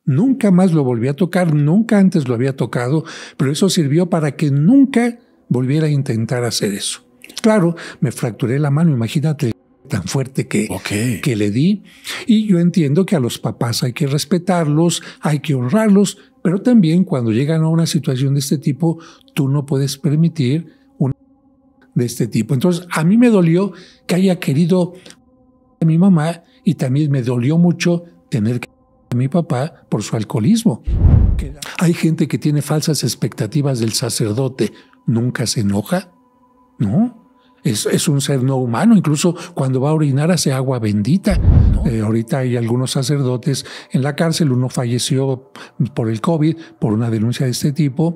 Nunca más lo volví a tocar, nunca antes lo había tocado, pero eso sirvió para que nunca volviera a intentar hacer eso. Claro, me fracturé la mano, imagínate tan fuerte que le di. Y yo entiendo que a los papás hay que respetarlos, hay que honrarlos, pero también cuando llegan a una situación de este tipo, tú no puedes permitir una de este tipo. Entonces, a mí me dolió que haya querido a mi mamá y también me dolió mucho tener que a mi papá por su alcoholismo. Hay gente que tiene falsas expectativas del sacerdote. ¿Nunca se enoja? ¿No? Es un ser no humano. Incluso cuando va a orinar hace agua bendita. ¿No? Ahorita hay algunos sacerdotes en la cárcel. Uno falleció por el COVID, por una denuncia de este tipo.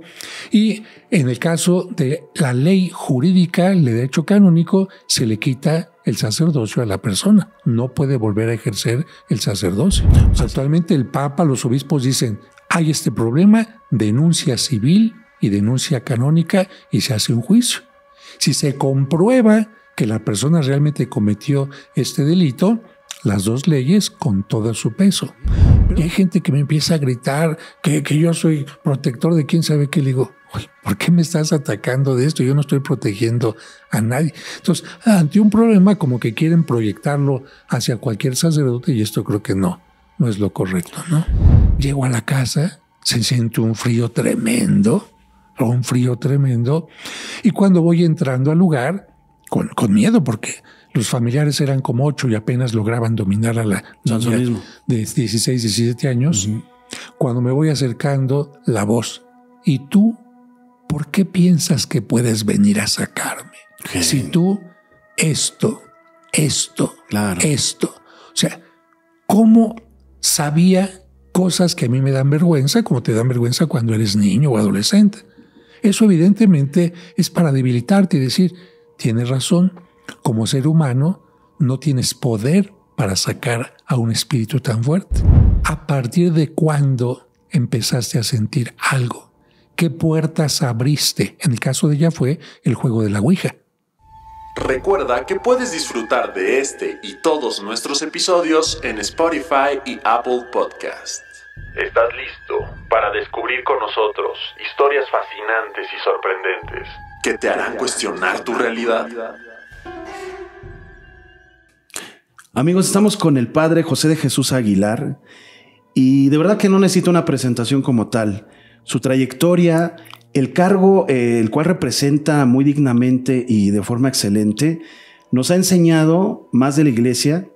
Y en el caso de la ley jurídica, el derecho canónico, se le quita el sacerdocio a la persona. No puede volver a ejercer el sacerdocio. O sea, actualmente el Papa, los obispos dicen, hay este problema, denuncia civil y denuncia canónica y se hace un juicio. Si se comprueba que la persona realmente cometió este delito, las dos leyes con todo su peso. Y hay gente que me empieza a gritar que yo soy protector de quién sabe qué. Le digo, ¿por qué me estás atacando de esto? Yo no estoy protegiendo a nadie. Entonces, ante un problema como que quieren proyectarlo hacia cualquier sacerdote, y esto creo que no es lo correcto, ¿no? Llego a la casa, se siente un frío tremendo, y cuando voy entrando al lugar, con miedo, porque los familiares eran como 8 y apenas lograban dominar a la niña de 16, 17 años. Cuando me voy acercando, la voz, ¿y tú por qué piensas que puedes venir a sacarme? Si tú esto. O sea, ¿cómo sabía cosas que a mí me dan vergüenza, como te dan vergüenza cuando eres niño o adolescente? Eso evidentemente es para debilitarte y decir, tienes razón, como ser humano no tienes poder para sacar a un espíritu tan fuerte. ¿A partir de cuándo empezaste a sentir algo? ¿Qué puertas abriste? En el caso de ella fue el juego de la Ouija. Recuerda que puedes disfrutar de este y todos nuestros episodios en Spotify y Apple Podcast. ¿Estás listo para descubrir con nosotros historias fascinantes y sorprendentes que te harán cuestionar tu realidad? Amigos, estamos con el padre José de Jesús Aguilar y de verdad que no necesita una presentación como tal. Su trayectoria, el cargo, el cual representa muy dignamente y de forma excelente, nos ha enseñado más de la iglesia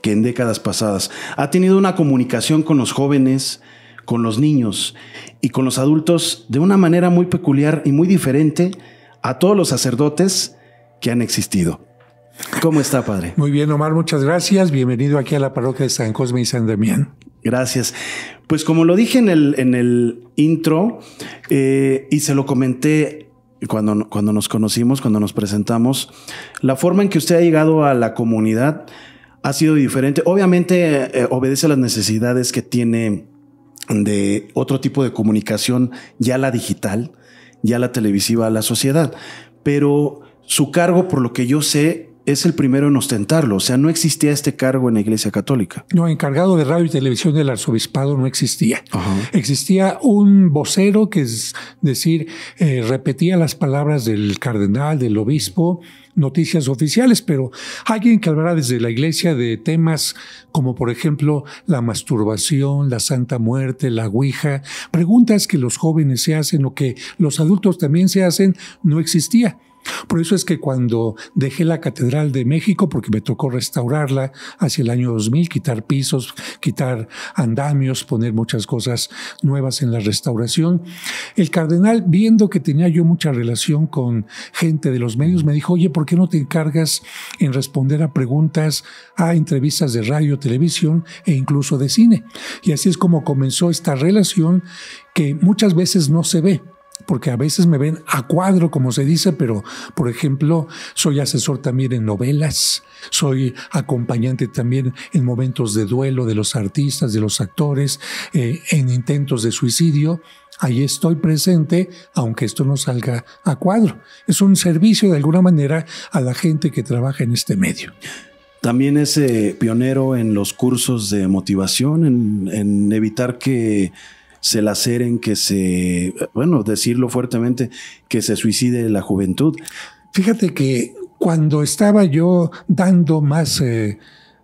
que en décadas pasadas. Ha tenido una comunicación con los jóvenes, con los niños y con los adultos de una manera muy peculiar y muy diferente a todos los sacerdotes que han existido. ¿Cómo está, padre? Muy bien, Omar, muchas gracias. Bienvenido aquí a la parroquia de San Cosme y San Damián. Gracias. Pues como lo dije en el intro y se lo comenté cuando nos conocimos, cuando nos presentamos, la forma en que usted ha llegado a la comunidad ha sido diferente. Obviamente obedece a las necesidades que tiene de otro tipo de comunicación, ya la digital, ya la televisiva, la sociedad. Pero su cargo, por lo que yo sé, es el primero en ostentarlo. O sea, no existía este cargo en la Iglesia Católica. No, encargado de radio y televisión del arzobispado no existía. Ajá. Existía un vocero que es decir, repetía las palabras del cardenal, del obispo, noticias oficiales, pero alguien que hablará desde la iglesia de temas como por ejemplo la masturbación, la Santa Muerte, la Ouija, preguntas que los jóvenes se hacen o que los adultos también se hacen, no existía. Por eso es que cuando dejé la Catedral de México, porque me tocó restaurarla hacia el año 2000, quitar pisos, quitar andamios, poner muchas cosas nuevas en la restauración, el cardenal, viendo que tenía yo mucha relación con gente de los medios, me dijo, oye, ¿por qué no te encargas en responder a preguntas, a entrevistas de radio, televisión e incluso de cine? Y así es como comenzó esta relación que muchas veces no se ve, porque a veces me ven a cuadro, como se dice, pero, por ejemplo, soy asesor también en novelas, soy acompañante también en momentos de duelo de los artistas, de los actores, en intentos de suicidio. Ahí estoy presente, aunque esto no salga a cuadro. Es un servicio, de alguna manera, a la gente que trabaja en este medio. También es pionero en los cursos de motivación, en evitar que se laceren, decirlo fuertemente, que se suicide la juventud. Fíjate que cuando estaba yo dando más,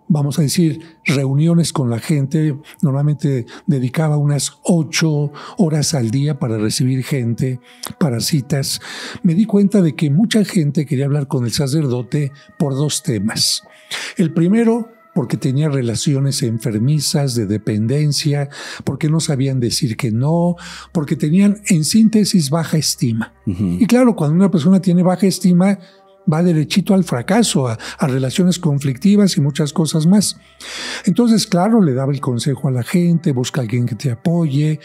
vamos a decir, reuniones con la gente, normalmente dedicaba unas 8 horas al día para recibir gente, para citas, me di cuenta de que mucha gente quería hablar con el sacerdote por 2 temas. El primero, porque tenía relaciones enfermizas de dependencia, porque no sabían decir que no, porque tenían, en síntesis, baja estima. Uh-huh. Y claro, cuando una persona tiene baja estima, va derechito al fracaso, a relaciones conflictivas y muchas cosas más. Entonces, claro, le daba el consejo a la gente: busca a alguien que te apoye,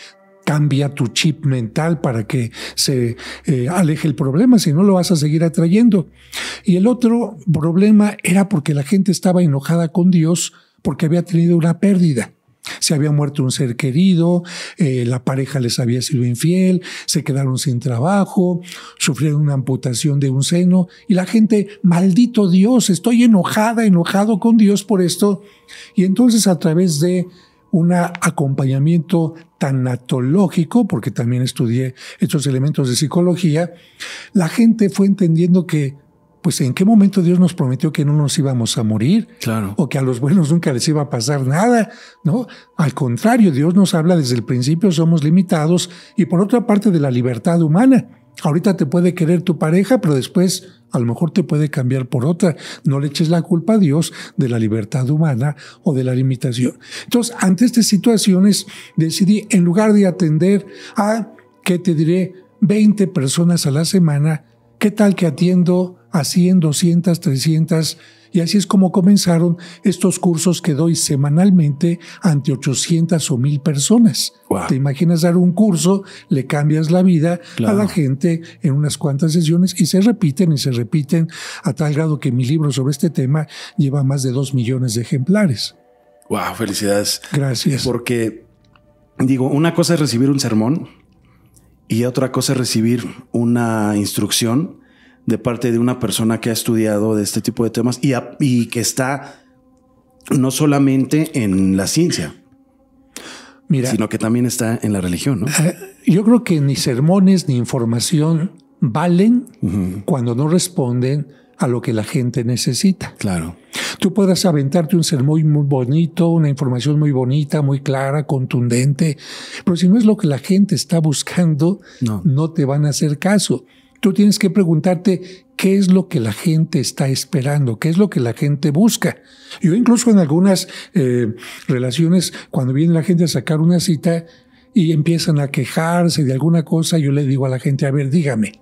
cambia tu chip mental para que se aleje el problema, si no lo vas a seguir atrayendo. Y el otro problema era porque la gente estaba enojada con Dios porque había tenido una pérdida. Se había muerto un ser querido, la pareja les había sido infiel, se quedaron sin trabajo, sufrieron una amputación de un seno y la gente: maldito Dios, estoy enojado con Dios por esto. Y entonces, a través de un acompañamiento tanatológico, porque también estudié estos elementos de psicología, la gente fue entendiendo que, pues, ¿en qué momento Dios nos prometió que no nos íbamos a morir? Claro. O que a los buenos nunca les iba a pasar nada, ¿no? Al contrario, Dios nos habla desde el principio, somos limitados, y por otra parte, de la libertad humana. Ahorita te puede querer tu pareja, pero después a lo mejor te puede cambiar por otra. No le eches la culpa a Dios de la libertad humana o de la limitación. Entonces, ante estas situaciones, decidí, en lugar de atender a, ¿qué te diré?, 20 personas a la semana, ¿qué tal que atiendo a 100, 200, 300? Y así es como comenzaron estos cursos que doy semanalmente ante 800 o 1000 personas. Wow. ¿Te imaginas dar un curso? Le cambias la vida a la gente en unas cuantas sesiones y se repiten a tal grado que mi libro sobre este tema lleva más de 2 millones de ejemplares. Wow, felicidades. Gracias. Porque, digo, una cosa es recibir un sermón y otra cosa es recibir una instrucción de parte de una persona que ha estudiado de este tipo de temas y que está no solamente en la ciencia, sino que también está en la religión, ¿no? Yo creo que ni sermones ni información valen cuando no responden a lo que la gente necesita. Claro. Tú podrás aventarte un sermón muy bonito, una información muy bonita, muy clara, contundente, pero si no es lo que la gente está buscando, no te van a hacer caso. Tú tienes que preguntarte qué es lo que la gente está esperando, qué es lo que la gente busca. Yo incluso en algunas relaciones, cuando viene la gente a sacar una cita y empiezan a quejarse de alguna cosa, yo le digo a la gente: a ver, dígame,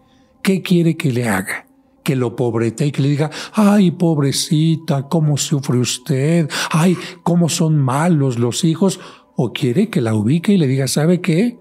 ¿qué quiere que le haga? Que lo pobrete y que le diga: ay, pobrecita, cómo sufre usted, ay, cómo son malos los hijos. ¿O quiere que la ubique y le diga: ¿sabe qué?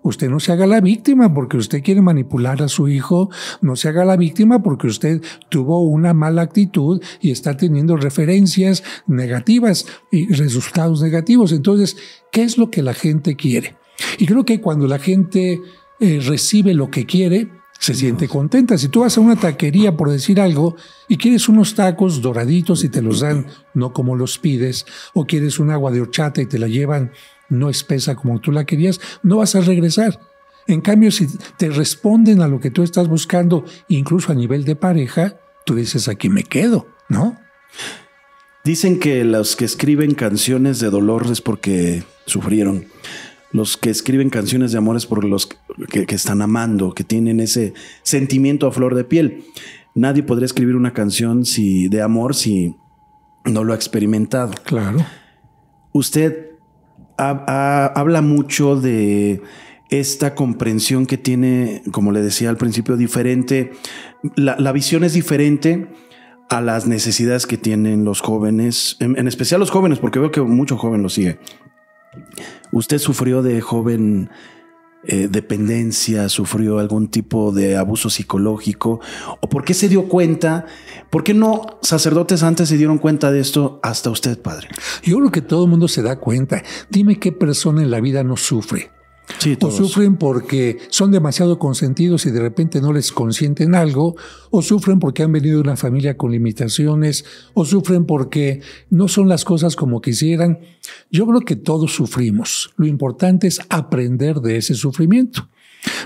Usted no se haga la víctima porque usted quiere manipular a su hijo, no se haga la víctima porque usted tuvo una mala actitud y está teniendo referencias negativas y resultados negativos. Entonces, ¿qué es lo que la gente quiere? Y creo que cuando la gente recibe lo que quiere, se siente contenta. Si tú vas a una taquería, por decir algo, y quieres unos tacos doraditos y te los dan no como los pides, o quieres un agua de horchata y te la llevan no espesa como tú la querías, no vas a regresar. En cambio, si te responden a lo que tú estás buscando, incluso a nivel de pareja, tú dices: aquí me quedo, ¿no? Dicen que los que escriben canciones de dolor es porque sufrieron. Los que escriben canciones de amor es por los que están amando, que tienen ese sentimiento a flor de piel. Nadie podría escribir una canción de amor si no lo ha experimentado. Claro. Usted habla mucho de esta comprensión que tiene, como le decía al principio, diferente. La visión es diferente a las necesidades que tienen los jóvenes, en especial los jóvenes, porque veo que mucho joven lo sigue. ¿Usted sufrió de joven dependencia, sufrió algún tipo de abuso psicológico? ¿O por qué se dio cuenta? ¿Por qué no sacerdotes antes se dieron cuenta de esto hasta usted, padre? Yo creo que todo el mundo se da cuenta. Dime qué persona en la vida no sufre. Sí, o todos. sufren porque son demasiado consentidos y de repente no les consienten algo, o sufren porque han venido de una familia con limitaciones, o sufren porque no son las cosas como quisieran. Yo creo que todos sufrimos. Lo importante es aprender de ese sufrimiento.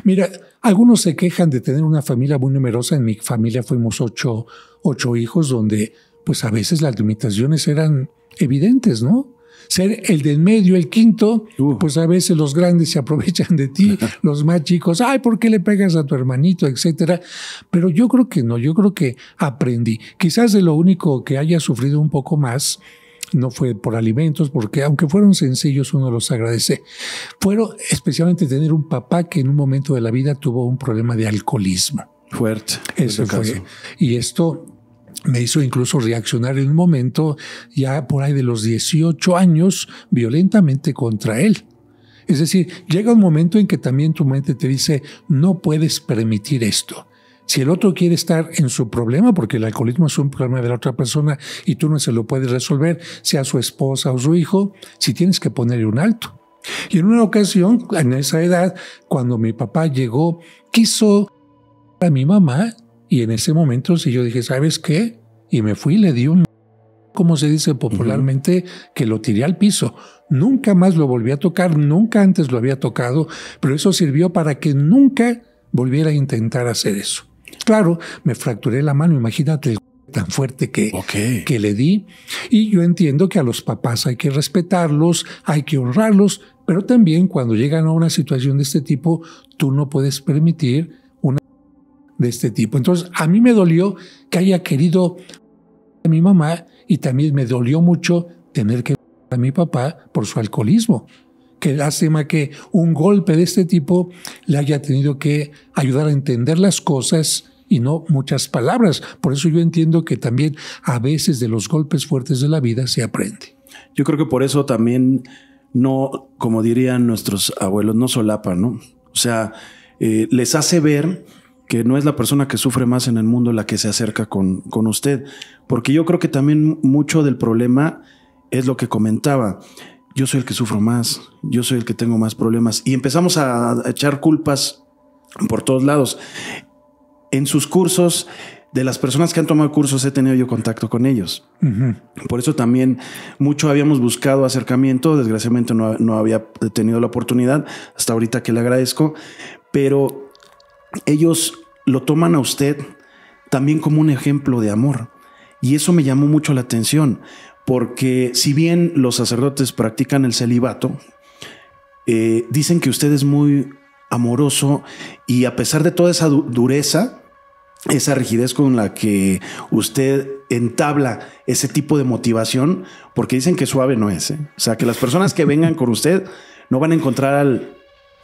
Mira, algunos se quejan de tener una familia muy numerosa. En mi familia fuimos ocho hijos, donde pues a veces las limitaciones eran evidentes, ¿no? Ser el del medio, el quinto, pues a veces los grandes se aprovechan de ti, los más chicos, ay, ¿por qué le pegas a tu hermanito?, etcétera. Pero yo creo que no, yo creo que aprendí. Quizás de lo único que haya sufrido un poco más no fue por alimentos, porque aunque fueron sencillos, uno los agradece. Fueron especialmente tener un papá que en un momento de la vida tuvo un problema de alcoholismo. Fuerte. Eso fue. Y esto me hizo incluso reaccionar en un momento, ya por ahí de los 18 años, violentamente contra él. Es decir, llega un momento en que también tu mente te dice, no puedes permitir esto. Si el otro quiere estar en su problema, porque el alcoholismo es un problema de la otra persona y tú no se lo puedes resolver, sea su esposa o su hijo, si tienes que ponerle un alto. Y en una ocasión, en esa edad, cuando mi papá llegó, quiso a mi mamá, y en ese momento sí yo dije, ¿sabes qué? Y me fui y le di un, como se dice popularmente, que lo tiré al piso. Nunca más lo volví a tocar, nunca antes lo había tocado, pero eso sirvió para que nunca volviera a intentar hacer eso. Claro, me fracturé la mano, imagínate tan fuerte que le di. Y yo entiendo que a los papás hay que respetarlos, hay que honrarlos, pero también cuando llegan a una situación de este tipo, tú no puedes permitir una de este tipo. Entonces, a mí me dolió que haya querido a mi mamá y también me dolió mucho tener que a mi papá por su alcoholismo. Qué lástima que un golpe de este tipo le haya tenido que ayudar a entender las cosas y no muchas palabras. Por eso yo entiendo que también a veces de los golpes fuertes de la vida se aprende. Yo creo que por eso también no, como dirían nuestros abuelos, no solapan, ¿no? O sea, les hace ver que no es la persona que sufre más en el mundo la que se acerca con usted. Porque yo creo que también mucho del problema es lo que comentaba. Yo soy el que sufro más, yo soy el que tengo más problemas. Y empezamos a echar culpas por todos lados. En sus cursos, de las personas que han tomado cursos, he tenido yo contacto con ellos. Por eso también mucho habíamos buscado acercamiento. Desgraciadamente no había tenido la oportunidad, hasta ahorita que le agradezco. Pero ellos lo toman a usted también como un ejemplo de amor. Y eso me llamó mucho la atención. Porque si bien los sacerdotes practican el celibato, dicen que usted es muy amoroso y a pesar de toda esa dureza, esa rigidez con la que usted entabla ese tipo de motivación, porque dicen que suave no es, ¿eh? O sea, que las personas que vengan con usted no van a encontrar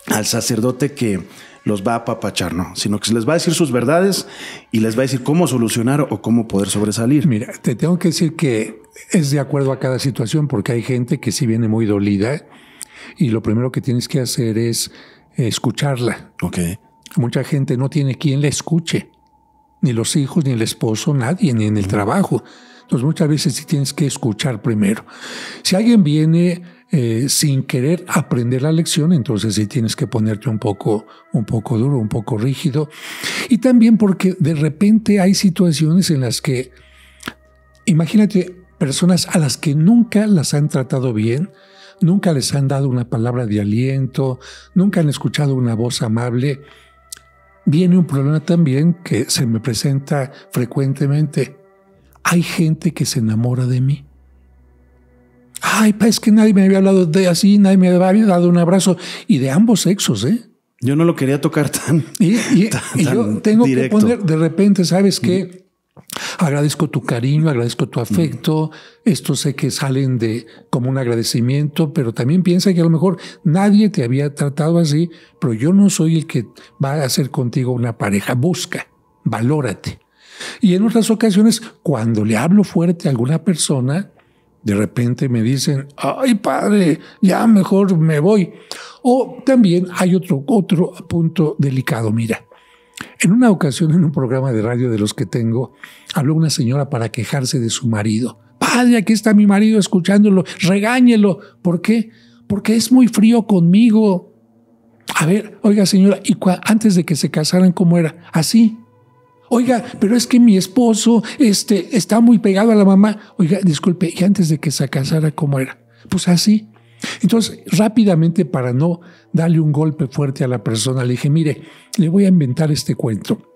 al sacerdote que los va a apapachar, no, sino que les va a decir sus verdades y les va a decir cómo solucionar o cómo poder sobresalir. Mira, te tengo que decir que es de acuerdo a cada situación, porque hay gente que sí viene muy dolida y lo primero que tienes que hacer es escucharla. Okay. Mucha gente no tiene quien la escuche, ni los hijos, ni el esposo, nadie, ni en el trabajo. Entonces muchas veces sí tienes que escuchar primero. Si alguien viene sin querer aprender la lección, entonces sí tienes que ponerte un poco duro, un poco rígido. Y también porque de repente hay situaciones en las que, imagínate, personas a las que nunca las han tratado bien, nunca les han dado una palabra de aliento, nunca han escuchado una voz amable. Viene un problema también que se me presenta frecuentemente. Hay gente que se enamora de mí. Ay, es que nadie me había hablado de así, nadie me había dado un abrazo. Y de ambos sexos, ¿eh? Yo no lo quería tocar tan Y yo tengo directo. que poner, de repente, ¿sabes qué? Agradezco tu cariño, agradezco tu afecto. Esto sé que salen de como un agradecimiento, pero también piensa que a lo mejor nadie te había tratado así, pero yo no soy el que va a hacer contigo una pareja. Busca, valórate. Y en otras ocasiones, cuando le hablo fuerte a alguna persona, de repente me dicen, ay padre, ya mejor me voy. O también hay otro punto delicado. Mira, en una ocasión en un programa de radio de los que tengo, habló una señora para quejarse de su marido. Padre, aquí está mi marido escuchándolo, regáñelo. ¿Por qué? Porque es muy frío conmigo. A ver, oiga señora, ¿y antes de que se casaran cómo era? Así. Oiga, pero es que mi esposo está muy pegado a la mamá. Oiga, disculpe, ¿y antes de que se casara cómo era? Pues así. Entonces, rápidamente, para no darle un golpe fuerte a la persona, le dije, mire, le voy a inventar este cuento.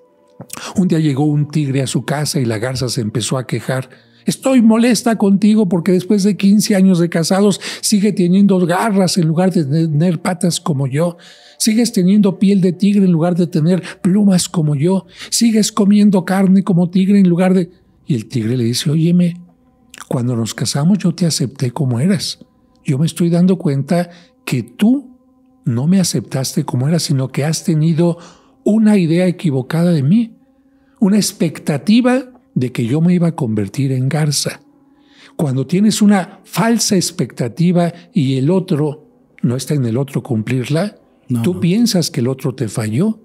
Un día llegó un tigre a su casa y la garza se empezó a quejar. Estoy molesta contigo porque después de 15 años de casados sigue teniendo garras en lugar de tener patas como yo. Sigues teniendo piel de tigre en lugar de tener plumas como yo. Sigues comiendo carne como tigre en lugar de... Y el tigre le dice, óyeme, cuando nos casamos yo te acepté como eras. Yo me estoy dando cuenta que tú no me aceptaste como eras, sino que has tenido una idea equivocada de mí, una expectativa de que yo me iba a convertir en garza. Cuando tienes una falsa expectativa y el otro no está en el otro cumplirla, tú piensas que el otro te falló,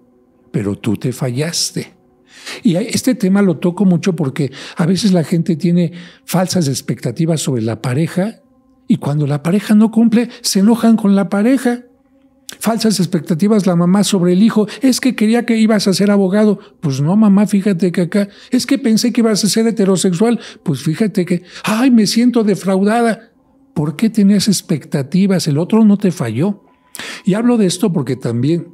pero tú te fallaste. Y este tema lo toco mucho porque a veces la gente tiene falsas expectativas sobre la pareja y cuando la pareja no cumple, se enojan con la pareja. Falsas expectativas la mamá sobre el hijo. Es que quería que ibas a ser abogado. Pues no, mamá, fíjate que acá. Es que pensé que ibas a ser heterosexual. Pues fíjate que, ay, me siento defraudada. ¿Por qué tenías expectativas? El otro no te falló. Y hablo de esto porque también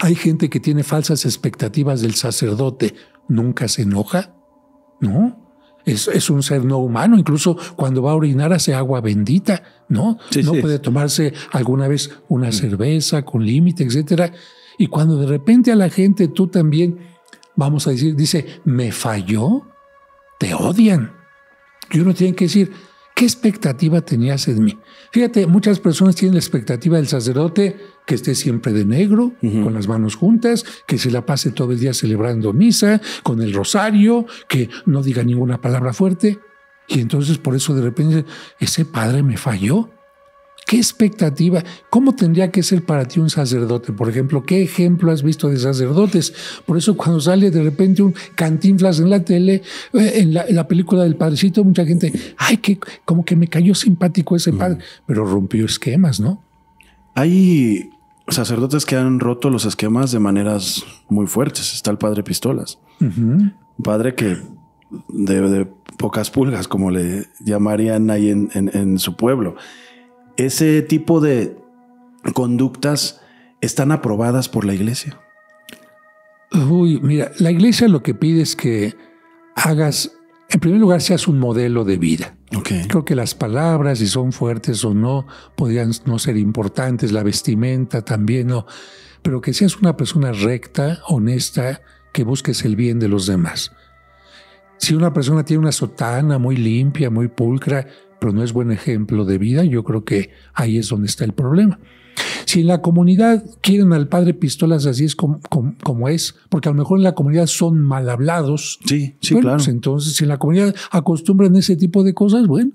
hay gente que tiene falsas expectativas del sacerdote. ¿Nunca se enoja? ¿No? Es un ser no humano, incluso cuando va a orinar hace agua bendita, ¿no? Sí, no puede tomarse alguna vez una cerveza con límite, etcétera. Y cuando de repente a la gente tú también, vamos a decir, dice, me falló, te odian. Y uno tiene que decir, ¿qué expectativa tenías en mí? Fíjate, muchas personas tienen la expectativa del sacerdote que esté siempre de negro, con las manos juntas, que se la pase todo el día celebrando misa, con el rosario, que no diga ninguna palabra fuerte. Y entonces por eso de repente, ese padre me falló. ¿Qué expectativa? ¿Cómo tendría que ser para ti un sacerdote? Por ejemplo, ¿qué ejemplo has visto de sacerdotes? Por eso cuando sale de repente un Cantinflas en la tele, en la película del Padrecito, mucha gente, ay, que como que me cayó simpático ese padre, pero rompió esquemas, ¿no? Hay sacerdotes que han roto los esquemas de maneras muy fuertes. Está el padre Pistolas. Un padre que de pocas pulgas, como le llamarían ahí en su pueblo. Ese tipo de conductas están aprobadas por la iglesia. Uy, mira, la iglesia lo que pide es que hagas, en primer lugar, seas un modelo de vida. Okay. Creo que las palabras, si son fuertes o no, podrían no ser importantes, la vestimenta también no, pero que seas una persona recta, honesta, que busques el bien de los demás. Si una persona tiene una sotana muy limpia, muy pulcra, pero no es buen ejemplo de vida, yo creo que ahí es donde está el problema. Si en la comunidad quieren al padre Pistolas así es como es, porque a lo mejor en la comunidad son mal hablados. Sí, bueno, claro. Pues entonces, si en la comunidad acostumbran ese tipo de cosas, bueno,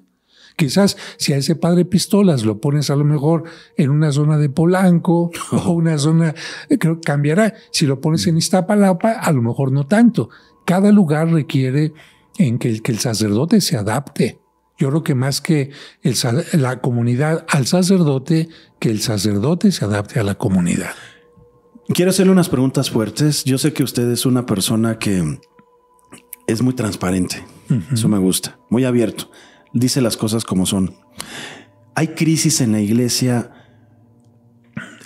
quizás si a ese padre Pistolas lo pones a lo mejor en una zona de Polanco o una zona, creo que cambiará. Si lo pones en Iztapalapa, a lo mejor no tanto. Cada lugar requiere en que el sacerdote se adapte. Yo creo que más que la comunidad al sacerdote, que el sacerdote se adapte a la comunidad. Quiero hacerle unas preguntas fuertes. Yo sé que usted es una persona que es muy transparente. Eso me gusta. Muy abierto. Dice las cosas como son. Hay crisis en la iglesia.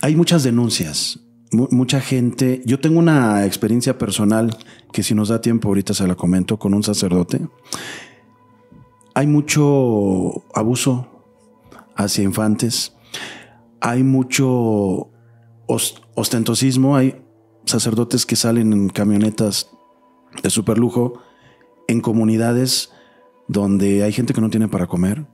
Hay muchas denuncias. Mucha gente. Yo tengo una experiencia personal que si nos da tiempo ahorita se la comento con un sacerdote. Hay mucho abuso hacia infantes. Hay mucho ostentosismo. Hay sacerdotes que salen en camionetas de superlujo en comunidades donde hay gente que no tiene para comer.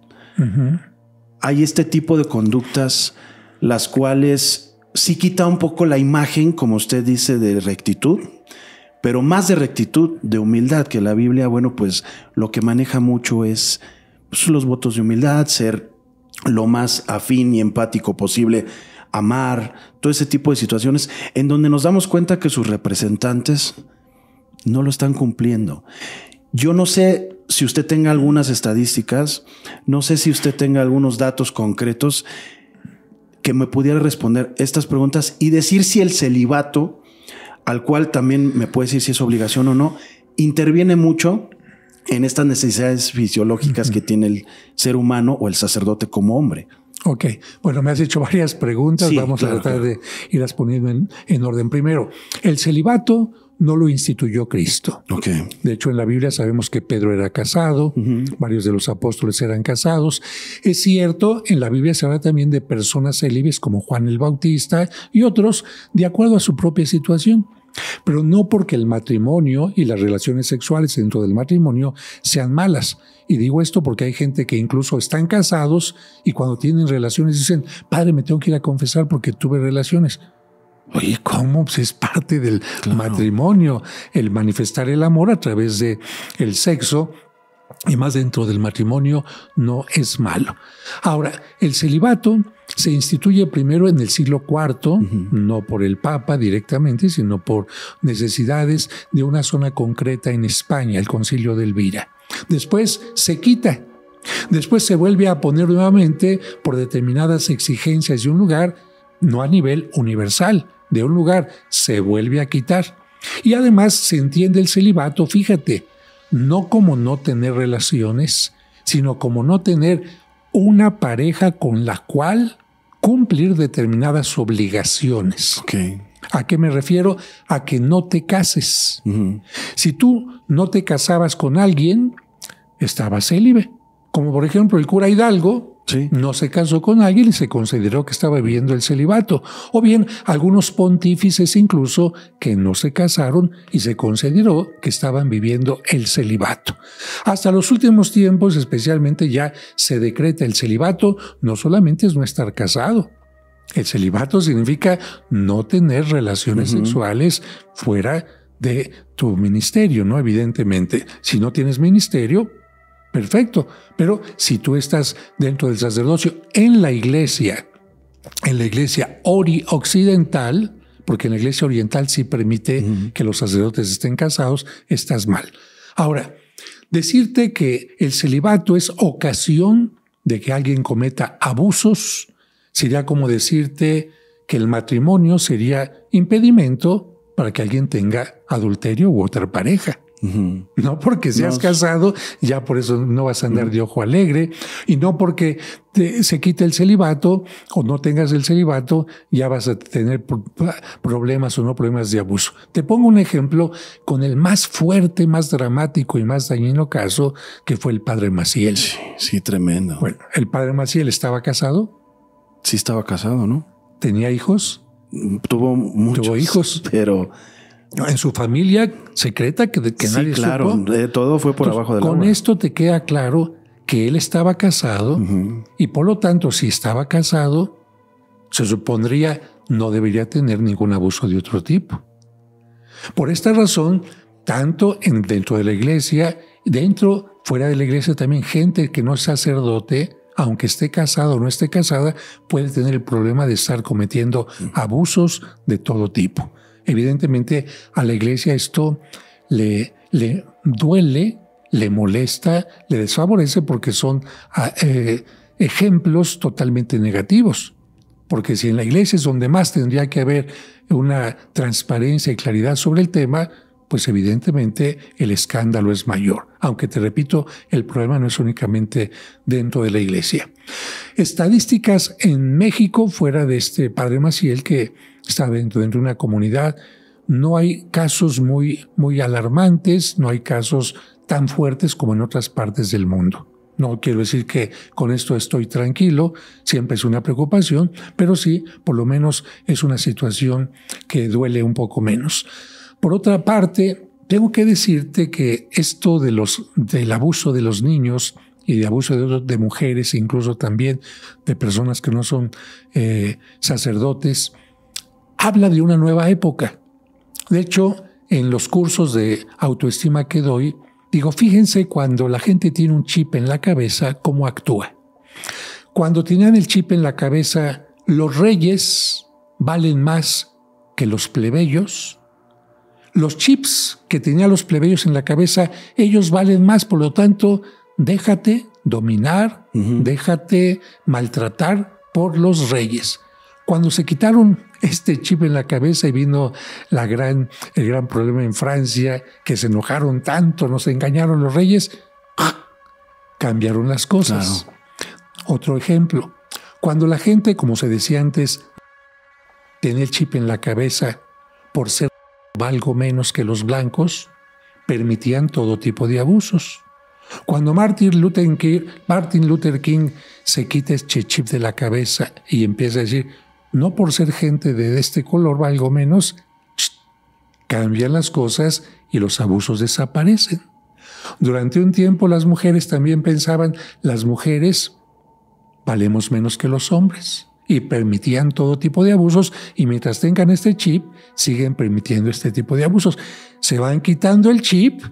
Hay este tipo de conductas, las cuales sí quita un poco la imagen, como usted dice, de rectitud, pero más de rectitud, de humildad, que la Biblia, bueno, pues lo que maneja mucho es pues, los votos de humildad, ser lo más afín y empático posible, amar, todo ese tipo de situaciones en donde nos damos cuenta que sus representantes no lo están cumpliendo. Yo no sé si usted tenga algunas estadísticas, no sé si usted tenga algunos datos concretos que me pudiera responder estas preguntas y decir si el celibato, al cual también me puede decir si es obligación o no, interviene mucho en estas necesidades fisiológicas que tiene el ser humano o el sacerdote como hombre. Ok, bueno, me has hecho varias preguntas, Sí, vamos claro, a tratar de irlas poniendo en orden. Primero, el celibato no lo instituyó Cristo. Okay. De hecho, en la Biblia sabemos que Pedro era casado, varios de los apóstoles eran casados. Es cierto, en la Biblia se habla también de personas célibes como Juan el Bautista y otros de acuerdo a su propia situación. Pero no porque el matrimonio y las relaciones sexuales dentro del matrimonio sean malas. Y digo esto porque hay gente que incluso están casados y cuando tienen relaciones dicen, padre, me tengo que ir a confesar porque tuve relaciones. Oye, ¿cómo? Pues es parte del matrimonio, el manifestar el amor a través de el sexo y más dentro del matrimonio no es malo. Ahora, el celibato se instituye primero en el siglo IV, no por el Papa directamente, sino por necesidades de una zona concreta en España, el Concilio de Elvira. Después se quita. Después se vuelve a poner nuevamente por determinadas exigencias de un lugar, no a nivel universal, de un lugar se vuelve a quitar. Y además se entiende el celibato, fíjate, no como no tener relaciones, sino como no tener una pareja con la cual cumplir determinadas obligaciones. Okay. ¿A qué me refiero? A que no te cases. Si tú no te casabas con alguien, estabas célibe. Como por ejemplo el cura Hidalgo, no se casó con alguien y se consideró que estaba viviendo el celibato. O bien algunos pontífices incluso que no se casaron y se consideró que estaban viviendo el celibato. Hasta los últimos tiempos especialmente ya se decreta el celibato, no solamente es no estar casado. El celibato significa no tener relaciones sexuales fuera de tu ministerio, ¿no? Evidentemente, si no tienes ministerio, perfecto. Pero si tú estás dentro del sacerdocio en la iglesia occidental, porque en la iglesia oriental sí permite que los sacerdotes estén casados, estás mal. Ahora, decirte que el celibato es ocasión de que alguien cometa abusos sería como decirte que el matrimonio sería impedimento para que alguien tenga adulterio u otra pareja. No porque seas casado, ya por eso no vas a andar de ojo alegre, y no porque se quite el celibato o no tengas el celibato, ya vas a tener problemas o no problemas de abuso. Te pongo un ejemplo con el más fuerte, más dramático y más dañino caso, que fue el padre Maciel. Sí, tremendo. Bueno, el padre Maciel estaba casado. Sí estaba casado, ¿no? ¿Tenía hijos? Tuvo muchos. Tuvo hijos. Pero en su familia secreta que nadie claro, supo. Todo fue por abajo del agua. Con esto te queda claro que él estaba casado y por lo tanto, si estaba casado, se supondría no debería tener ningún abuso de otro tipo. Por esta razón, tanto dentro de la iglesia, fuera de la iglesia también, gente que no es sacerdote, aunque esté casado o no esté casada, puede tener el problema de estar cometiendo abusos de todo tipo. Evidentemente a la iglesia esto le duele, le molesta, le desfavorece porque son ejemplos totalmente negativos. Porque si en la iglesia es donde más tendría que haber una transparencia y claridad sobre el tema, pues evidentemente el escándalo es mayor. Aunque te repito, el problema no es únicamente dentro de la iglesia. Estadísticas en México, fuera de este padre Maciel, que está dentro de una comunidad, no hay casos muy alarmantes, no hay casos tan fuertes como en otras partes del mundo. No quiero decir que con esto estoy tranquilo, siempre es una preocupación, pero sí, por lo menos es una situación que duele un poco menos. Por otra parte, tengo que decirte que esto del abuso de los niños y de abuso de mujeres, incluso también de personas que no son sacerdotes, habla de una nueva época. De hecho, en los cursos de autoestima que doy, digo, fíjense cuando la gente tiene un chip en la cabeza, cómo actúa. Cuando tenían el chip en la cabeza, los reyes valen más que los plebeyos. Los chips que tenían los plebeyos en la cabeza, ellos valen más, por lo tanto, déjate dominar, déjate maltratar por los reyes. Cuando se quitaron este chip en la cabeza y vino el gran problema en Francia, que se enojaron tanto, nos engañaron los reyes, cambiaron las cosas. Claro. Otro ejemplo, cuando la gente, como se decía antes, tenía el chip en la cabeza por ser algo menos que los blancos, permitían todo tipo de abusos. Cuando Martin Luther King se quita este chip de la cabeza y empieza a decir, no por ser gente de este color valgo menos, cambian las cosas y los abusos desaparecen. Durante un tiempo las mujeres también pensaban, las mujeres valemos menos que los hombres, y permitían todo tipo de abusos, y mientras tengan este chip, siguen permitiendo este tipo de abusos. Se van quitando el chip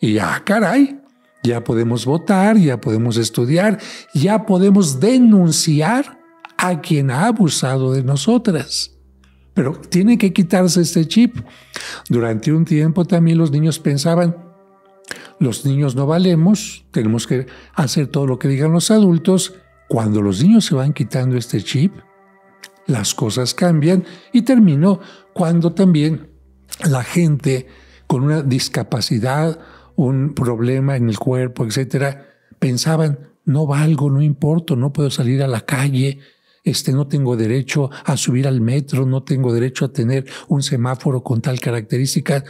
y ya, caray, ya podemos votar, ya podemos estudiar, ya podemos denunciar a quien ha abusado de nosotras. Pero tiene que quitarse este chip. Durante un tiempo también los niños pensaban, los niños no valemos, tenemos que hacer todo lo que digan los adultos. Cuando los niños se van quitando este chip, las cosas cambian, y terminó cuando también la gente con una discapacidad, un problema en el cuerpo, etcétera, pensaban, no valgo, no importo, no puedo salir a la calle, no tengo derecho a subir al metro, no tengo derecho a tener un semáforo con tal característica.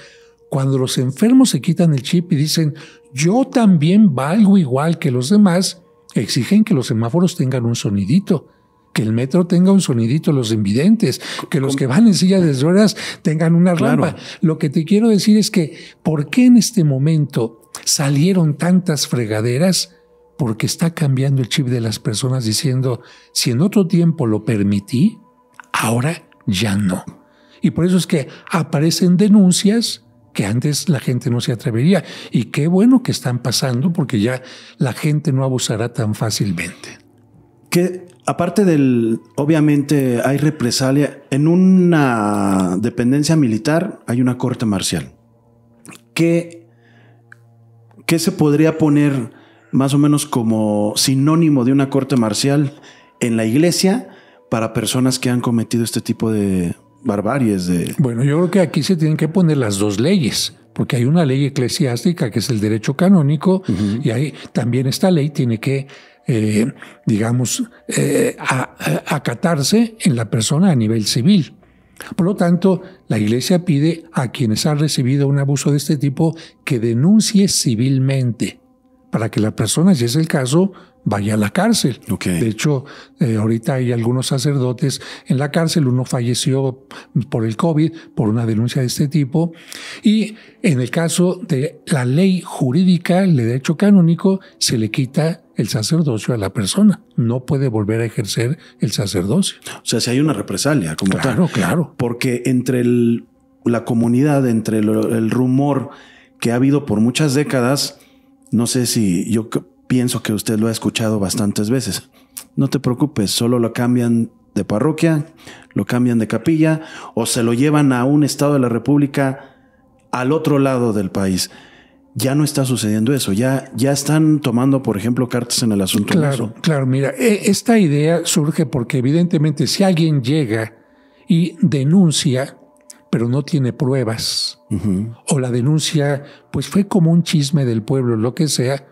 Cuando los enfermos se quitan el chip y dicen, yo también valgo igual que los demás, exigen que los semáforos tengan un sonidito, que el metro tenga un sonidito, los invidentes, que los que van en silla de ruedas tengan una rampa. Lo que te quiero decir es que, ¿por qué en este momento salieron tantas fregaderas? Porque está cambiando el chip de las personas diciendo, si en otro tiempo lo permití, ahora ya no. Y por eso es que aparecen denuncias que antes la gente no se atrevería. Y qué bueno que están pasando, porque ya la gente no abusará tan fácilmente. Que aparte obviamente hay represalia, en una dependencia militar hay una corte marcial. ¿Qué se podría poner más o menos como sinónimo de una corte marcial en la iglesia para personas que han cometido este tipo de barbaries? Bueno, yo creo que aquí se tienen que poner las dos leyes, porque hay una ley eclesiástica que es el derecho canónico, y ahí también esta ley tiene que acatarse en la persona a nivel civil. Por lo tanto, la Iglesia pide a quienes han recibido un abuso de este tipo que denuncie civilmente, para que la persona, si es el caso, vaya a la cárcel. Okay. De hecho, ahorita hay algunos sacerdotes en la cárcel. Uno falleció por el COVID, por una denuncia de este tipo. Y en el caso de la ley jurídica, el derecho canónico, se le quita el sacerdocio a la persona. No puede volver a ejercer el sacerdocio. O sea, si hay una represalia como tal. Claro, claro. Porque entre la comunidad, entre el rumor que ha habido por muchas décadas, no sé si yo pienso que usted lo ha escuchado bastantes veces. No te preocupes, solo lo cambian de parroquia, lo cambian de capilla o se lo llevan a un estado de la República al otro lado del país. Ya no está sucediendo eso. Ya están tomando, por ejemplo, cartas en el asunto. Claro. Mira, esta idea surge porque evidentemente si alguien llega y denuncia, pero no tiene pruebas, o la denuncia pues fue como un chisme del pueblo, lo que sea,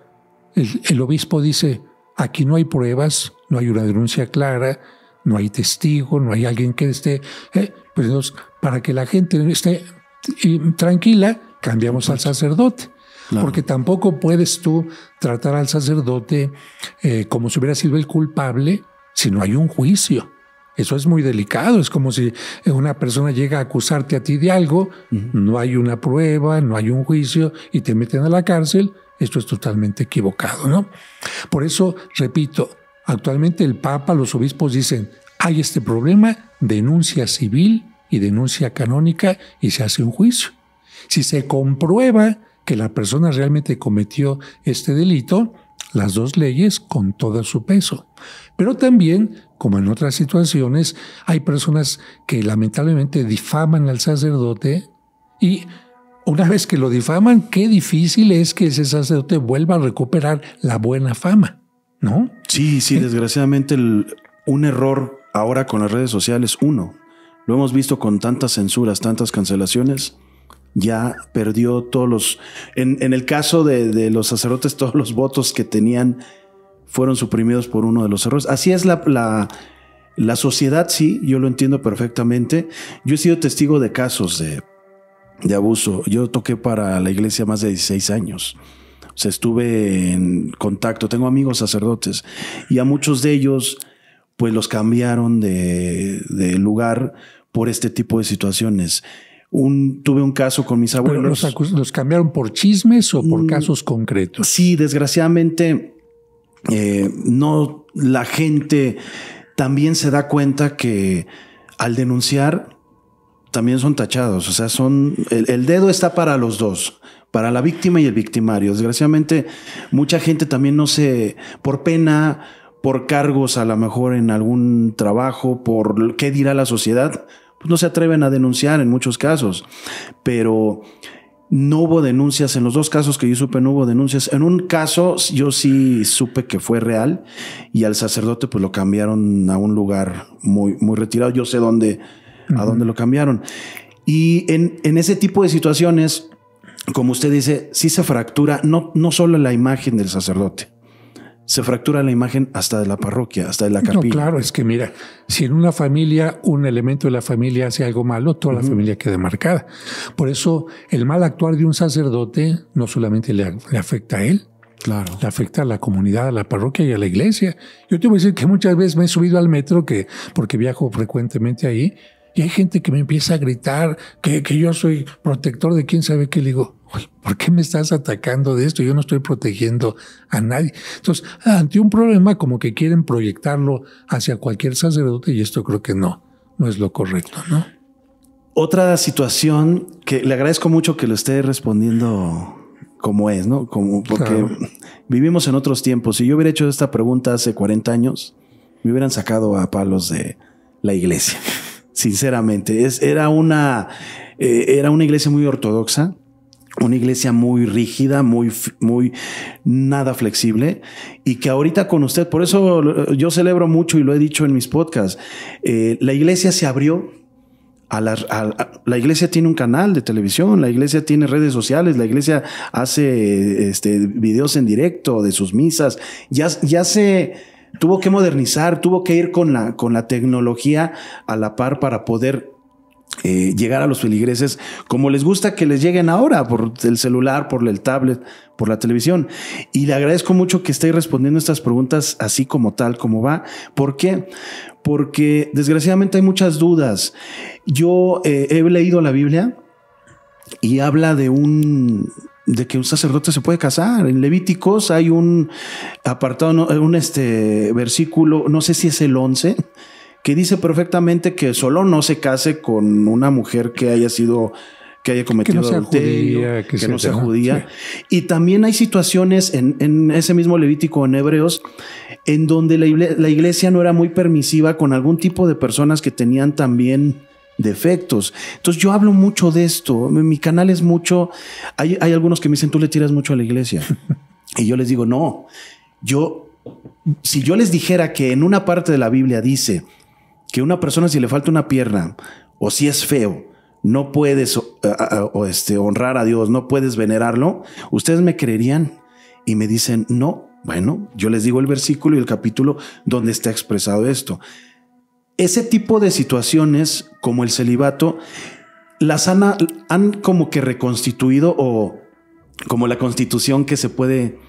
el obispo dice, aquí no hay pruebas, no hay una denuncia clara, no hay testigo, no hay alguien que esté... pues entonces, para que la gente esté tranquila, cambiamos al sacerdote. Claro. Porque tampoco puedes tú tratar al sacerdote como si hubiera sido el culpable si no hay un juicio. Eso es muy delicado. Es como si una persona llega a acusarte a ti de algo, no hay una prueba, no hay un juicio y te meten a la cárcel. Esto es totalmente equivocado, ¿no? Por eso, repito, actualmente el Papa, los obispos dicen, hay este problema, denuncia civil y denuncia canónica y se hace un juicio. Si se comprueba que la persona realmente cometió este delito, las dos leyes con todo su peso. Pero también, como en otras situaciones, hay personas que lamentablemente difaman al sacerdote y una vez que lo difaman, qué difícil es que ese sacerdote vuelva a recuperar la buena fama, ¿no? Sí, desgraciadamente un error ahora con las redes sociales, uno, lo hemos visto con tantas censuras, tantas cancelaciones, ya perdió todos los... En el caso de los sacerdotes, todos los votos que tenían fueron suprimidos por uno de los errores. Así es la sociedad, sí, yo lo entiendo perfectamente. Yo he sido testigo de casos de abuso. Yo toqué para la iglesia más de 16 años. O sea, estuve en contacto, tengo amigos sacerdotes y a muchos de ellos pues los cambiaron de lugar por este tipo de situaciones. Tuve un caso con mis abuelos. ¿Los cambiaron por chismes o por casos concretos? Sí, desgraciadamente no, la gente también se da cuenta que al denunciar también son tachados. O sea, el dedo está para los dos, para la víctima y el victimario. Desgraciadamente mucha gente también por pena, por cargos a lo mejor en algún trabajo, por qué dirá la sociedad, pues no se atreven a denunciar en muchos casos. Pero no hubo denuncias. En los dos casos que yo supe no hubo denuncias. En un caso yo sí supe que fue real y al sacerdote pues lo cambiaron a un lugar muy, muy retirado. Yo sé a dónde lo cambiaron. Y en ese tipo de situaciones, como usted dice, sí se fractura no solo la imagen del sacerdote, se fractura la imagen hasta de la parroquia, hasta de la capilla. No, claro, es que mira, si en una familia un elemento de la familia hace algo malo, toda la familia queda marcada. Por eso el mal actuar de un sacerdote no solamente le afecta a él, claro, le afecta a la comunidad, a la parroquia y a la iglesia. Yo te voy a decir que muchas veces me he subido al metro porque viajo frecuentemente ahí y hay gente que me empieza a gritar que yo soy protector de quién sabe qué. Le digo, ¿por qué me estás atacando de esto? Yo no estoy protegiendo a nadie. Entonces, ante un problema como que quieren proyectarlo hacia cualquier sacerdote y esto creo que no es lo correcto, ¿no? Otra situación que le agradezco mucho que lo esté respondiendo como es, ¿no? Porque claro, vivimos en otros tiempos. Si yo hubiera hecho esta pregunta hace 40 años, me hubieran sacado a palos de la iglesia. Sinceramente, era una iglesia muy ortodoxa, una iglesia muy rígida, muy nada flexible, y que ahorita con usted, por eso yo celebro mucho y lo he dicho en mis podcasts, la iglesia se abrió. La iglesia tiene un canal de televisión, la iglesia tiene redes sociales, la iglesia hace videos en directo de sus misas, ya se tuvo que modernizar, tuvo que ir con la tecnología a la par para poder llegar a los feligreses como les gusta que les lleguen ahora, por el celular, por el tablet, por la televisión. Y le agradezco mucho que esté respondiendo estas preguntas así como tal, como va. ¿Por qué? Porque desgraciadamente hay muchas dudas. Yo he leído la Biblia y habla de que un sacerdote se puede casar. En Levíticos hay un apartado, versículo, no sé si es el 11, que dice perfectamente que solo no se case con una mujer que haya cometido adulterio, que no sea judía. Sí. Y también hay situaciones en ese mismo Levítico en Hebreos en donde la iglesia no era muy permisiva con algún tipo de personas que tenían también defectos. Entonces yo hablo mucho de esto. Mi canal es mucho. Hay algunos que me dicen, tú le tiras mucho a la iglesia. Y yo les digo, no. Si yo les dijera que en una parte de la Biblia dice que una persona, si le falta una pierna o si es feo, no puedes honrar a Dios, no puedes venerarlo, ustedes me creerían. Y me dicen, no. Bueno, yo les digo el versículo y el capítulo donde está expresado esto. Ese tipo de situaciones, como el celibato, las han como que reconstituido, o como la Constitución que se puede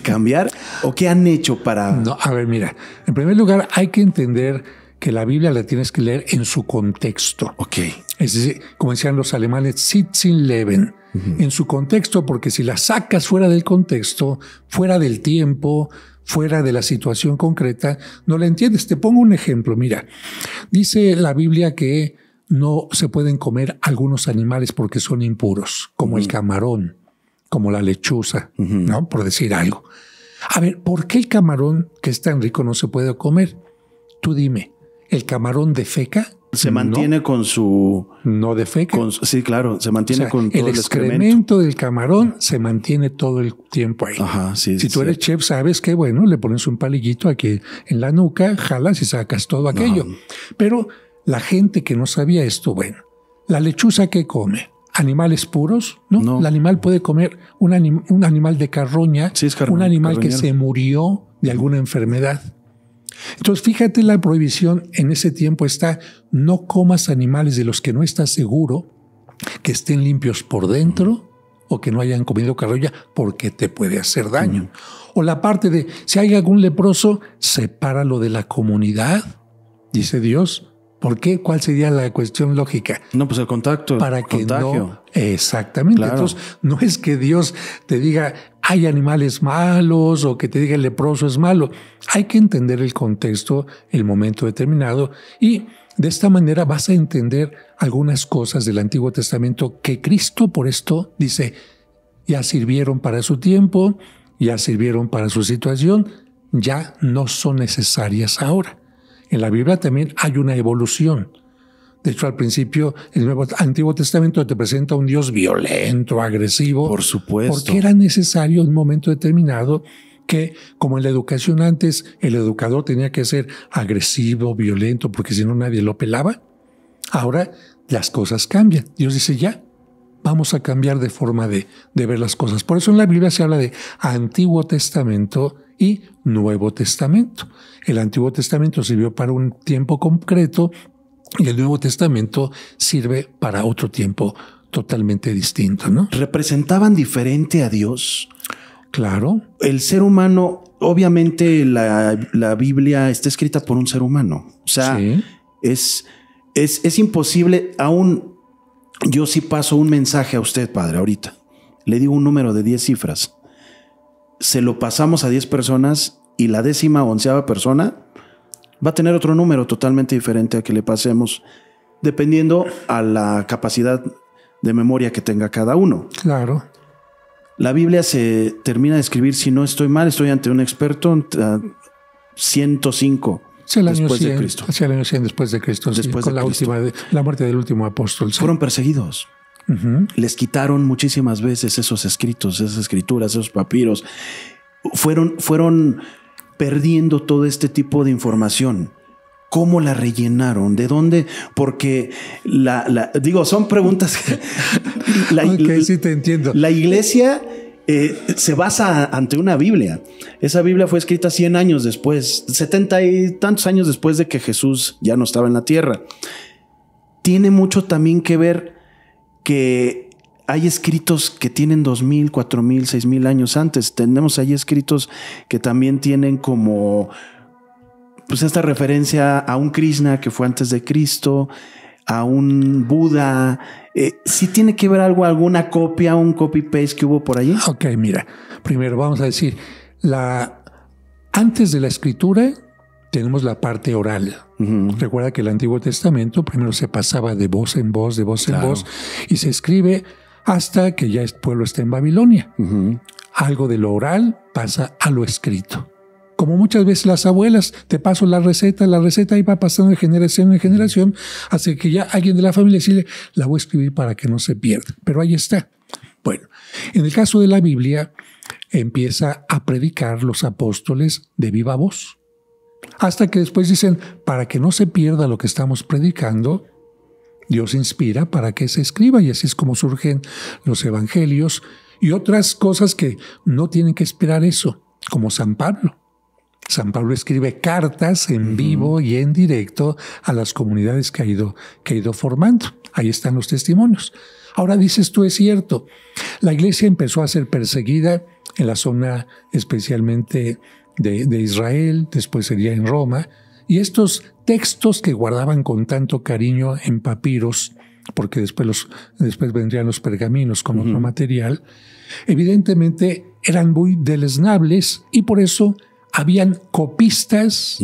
cambiar, o qué han hecho para... No, a ver, mira, en primer lugar hay que entender que la Biblia la tienes que leer en su contexto. Ok. Es decir, como decían los alemanes, Sitzen leben, en su contexto, porque si la sacas fuera del contexto, fuera del tiempo, fuera de la situación concreta, no la entiendes. Te pongo un ejemplo. Mira, dice la Biblia que no se pueden comer algunos animales porque son impuros, como el camarón, como la lechuza, ¿no? Por decir algo. A ver, ¿por qué el camarón, que es tan rico, no se puede comer? Tú dime, ¿el camarón defeca? se mantiene con su... No defeca. Sí, claro, se mantiene con todo el excremento del camarón se mantiene todo el tiempo ahí. Ajá, sí. Si tú eres chef, sabes que, bueno, le pones un palillito aquí en la nuca, jalas y sacas todo aquello. Pero la gente que no sabía esto, bueno, la lechuza que come, animales puros, ¿no? El animal puede comer un animal de carroña, un animal que se murió de alguna enfermedad. Entonces, fíjate, la prohibición en ese tiempo está: no comas animales de los que no estás seguro que estén limpios por dentro o que no hayan comido carroña, porque te puede hacer daño. O la parte de, si hay algún leproso, sepáralo de la comunidad, dice Dios. ¿Por qué? ¿Cuál sería la cuestión lógica? No, pues el contacto. Para que contagio. No. Exactamente. Claro. Entonces, no es que Dios te diga hay animales malos o que te diga el leproso es malo. Hay que entender el contexto, el momento determinado, y de esta manera vas a entender algunas cosas del Antiguo Testamento que Cristo por esto dice, ya sirvieron para su tiempo, ya sirvieron para su situación, ya no son necesarias ahora. En la Biblia también hay una evolución. De hecho, al principio, el Antiguo Testamento te presenta un Dios violento, agresivo. Por supuesto. Porque era necesario en un momento determinado que, como en la educación antes, el educador tenía que ser agresivo, violento, porque si no nadie lo pelaba. Ahora las cosas cambian. Dios dice, ya, vamos a cambiar de forma de ver las cosas. Por eso en la Biblia se habla de Antiguo Testamento y Nuevo Testamento. El Antiguo Testamento sirvió para un tiempo concreto y el Nuevo Testamento sirve para otro tiempo totalmente distinto, ¿no? ¿Representaban diferente a Dios? Claro. El ser humano, obviamente la Biblia está escrita por un ser humano. O sea, sí. es imposible. Aún yo sí paso un mensaje a usted, padre, ahorita. Le digo un número de 10 cifras. Se lo pasamos a 10 personas y la 11ª persona va a tener otro número totalmente diferente a que le pasemos, dependiendo a la capacidad de memoria que tenga cada uno. Claro. La Biblia se termina de escribir, si no estoy mal, estoy ante un experto, 105 después de Cristo. Hacia el año 100 después de Cristo. Después con de Cristo. La muerte del último apóstol. Sí. Fueron perseguidos. Les quitaron muchísimas veces esos escritos, esas escrituras, esos papiros. Fueron perdiendo todo este tipo de información. ¿Cómo la rellenaron? ¿De dónde? Porque digo, son preguntas. Sí te entiendo. La iglesia se basa ante una Biblia. Esa Biblia fue escrita 100 años después, 70 y tantos años después de que Jesús ya no estaba en la tierra. Tiene mucho también que ver que hay escritos que tienen 2000, 4000, 6000 años antes. Tenemos ahí escritos que también tienen como pues esta referencia a un Krishna que fue antes de Cristo, a un Buda. ¿Sí tiene que ver algo, alguna copia, un copy-paste que hubo por ahí? Ok, mira. Primero vamos a decir, antes de la escritura tenemos la parte oral. Recuerda que el Antiguo Testamento primero se pasaba de voz en voz, de voz en voz, y se escribe hasta que ya el pueblo está en Babilonia. Algo de lo oral pasa a lo escrito. Como muchas veces las abuelas, te paso la receta y va pasando de generación en generación, hasta que ya alguien de la familia dice, la voy a escribir para que no se pierda. Pero ahí está. Bueno, en el caso de la Biblia, empieza a predicar los apóstoles de viva voz. Hasta que después dicen, para que no se pierda lo que estamos predicando, Dios inspira para que se escriba, y así es como surgen los evangelios y otras cosas que no tienen que esperar eso, como San Pablo. San Pablo escribe cartas en vivo y en directo a las comunidades que ha ido formando. Ahí están los testimonios. Ahora dices tú, es cierto, la iglesia empezó a ser perseguida en la zona especialmente de Israel, después sería en Roma, y estos textos que guardaban con tanto cariño en papiros, porque después vendrían los pergaminos como otro material, evidentemente eran muy deleznables y por eso habían copistas.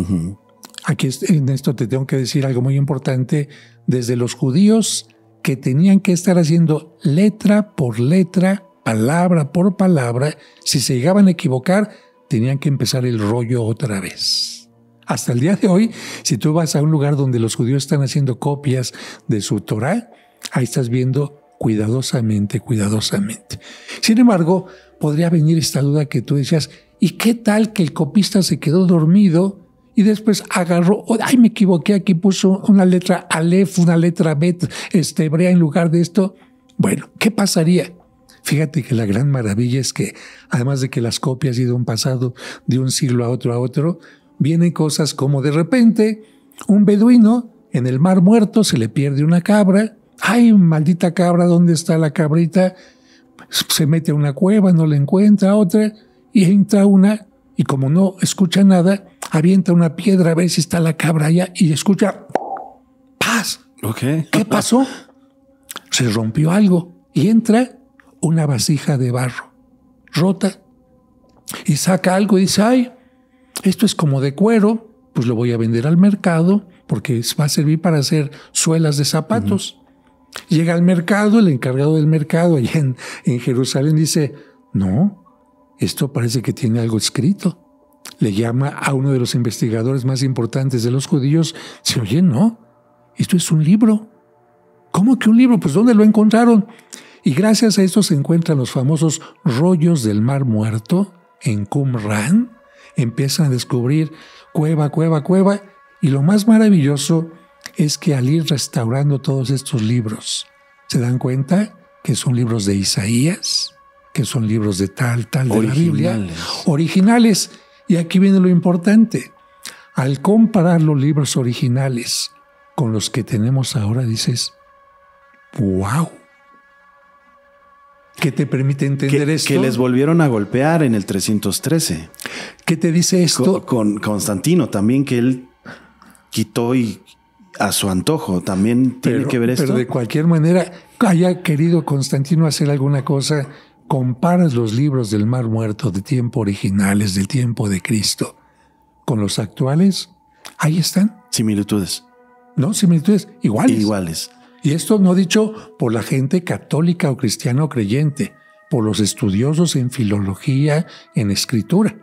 Aquí en esto te tengo que decir algo muy importante, desde los judíos que tenían que estar haciendo letra por letra, palabra por palabra. Si se llegaban a equivocar, tenían que empezar el rollo otra vez. Hasta el día de hoy, si tú vas a un lugar donde los judíos están haciendo copias de su Torá, ahí estás viendo cuidadosamente. Sin embargo, podría venir esta duda que tú decías, ¿y qué tal que el copista se quedó dormido y después agarró, me equivoqué, aquí puso una letra Aleph, una letra Bet, hebrea en lugar de esto? Bueno, ¿qué pasaría? Fíjate que la gran maravilla es que, además de que las copias y de un pasado de un siglo a otro, vienen cosas como de repente un beduino en el Mar Muerto se le pierde una cabra. ¡Ay, maldita cabra! ¿Dónde está la cabrita? Se mete a una cueva, no la encuentra, otra, y entra una, y como no escucha nada, avienta una piedra a ver si está la cabra allá, y escucha ¡paz! Okay. ¿Qué pasó? Se rompió algo, y entra una vasija de barro rota, y saca algo y dice, ¡ay! Esto es como de cuero, pues lo voy a vender al mercado, porque va a servir para hacer suelas de zapatos. Llega al mercado, el encargado del mercado allá en Jerusalén dice, no, esto parece que tiene algo escrito. Le llama a uno de los investigadores más importantes de los judíos, dice, oye, no, esto es un libro. ¿Cómo que un libro? Pues ¿dónde lo encontraron? Y gracias a esto se encuentran los famosos rollos del Mar Muerto en Qumran. Empiezan a descubrir cueva, y lo más maravilloso es que al ir restaurando todos estos libros, se dan cuenta que son libros de Isaías, que son libros de tal de la Biblia, originales. Y aquí viene lo importante. Al comparar los libros originales con los que tenemos ahora, dices, ¡wow! ¿Qué te permite entender esto? Que les volvieron a golpear en el 313. ¿Qué te dice esto? Con Constantino también, que él quitó y a su antojo. También tiene que ver esto. Pero de cualquier manera, haya querido Constantino hacer alguna cosa, comparas los libros del Mar Muerto de tiempo originales, del tiempo de Cristo, con los actuales, ahí están. Similitudes. No, similitudes iguales. Iguales. Y esto no dicho por la gente católica o cristiana o creyente, por los estudiosos en filología, en escritura,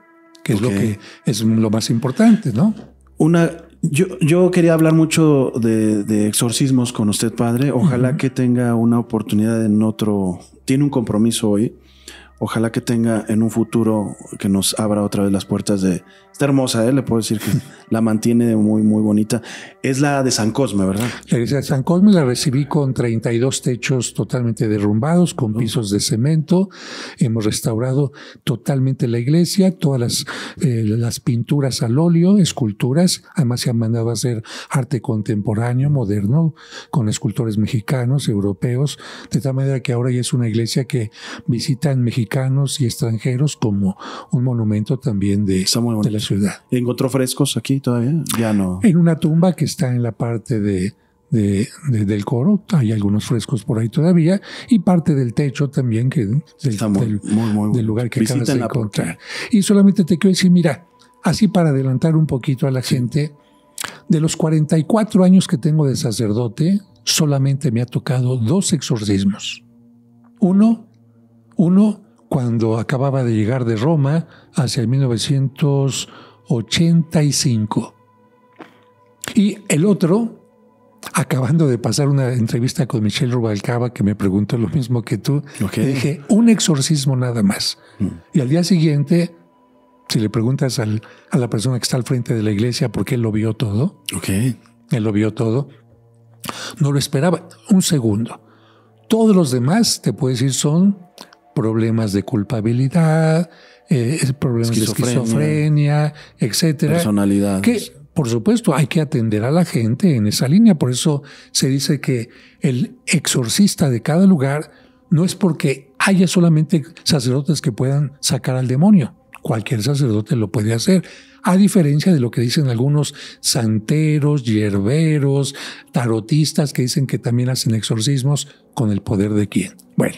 que es lo que es lo más importante, ¿no? Yo quería hablar mucho de exorcismos con usted, padre. Ojalá que tenga una oportunidad en otro. Tiene un compromiso hoy. Ojalá que tenga en un futuro que nos abra otra vez las puertas de... Está hermosa, le puedo decir que la mantiene muy, muy bonita. Es la de San Cosme, ¿verdad? La iglesia de San Cosme la recibí con 32 techos totalmente derrumbados, con pisos de cemento. Hemos restaurado totalmente la iglesia, todas las pinturas al óleo, esculturas. Además se han mandado a hacer arte contemporáneo, moderno, con escultores mexicanos, europeos, de tal manera que ahora ya es una iglesia que visitan mexicanos y extranjeros como un monumento también de la ciudad. ¿Encontró frescos aquí todavía? Ya no. En una tumba que está en la parte del coro, hay algunos frescos por ahí todavía, y parte del techo también del lugar que acabas de encontrar. Y solamente te quiero decir, mira, así para adelantar un poquito a la gente, de los 44 años que tengo de sacerdote, solamente me ha tocado 2 exorcismos. Uno cuando acababa de llegar de Roma hacia 1985. Y el otro, acabando de pasar una entrevista con Michelle Rubalcaba, que me preguntó lo mismo que tú, le dije, un exorcismo nada más. Y al día siguiente, si le preguntas a la persona que está al frente de la iglesia por qué él lo vio todo, él lo vio todo, no lo esperaba. Un segundo. Todos los demás, te puedo decir, son problemas de culpabilidad, problemas de esquizofrenia, etcétera. Personalidades. Que, por supuesto, hay que atender a la gente en esa línea. Por eso se dice que el exorcista de cada lugar no es porque haya solamente sacerdotes que puedan sacar al demonio. Cualquier sacerdote lo puede hacer. A diferencia de lo que dicen algunos santeros, hierberos, tarotistas que dicen que también hacen exorcismos con el poder de quién. Bueno,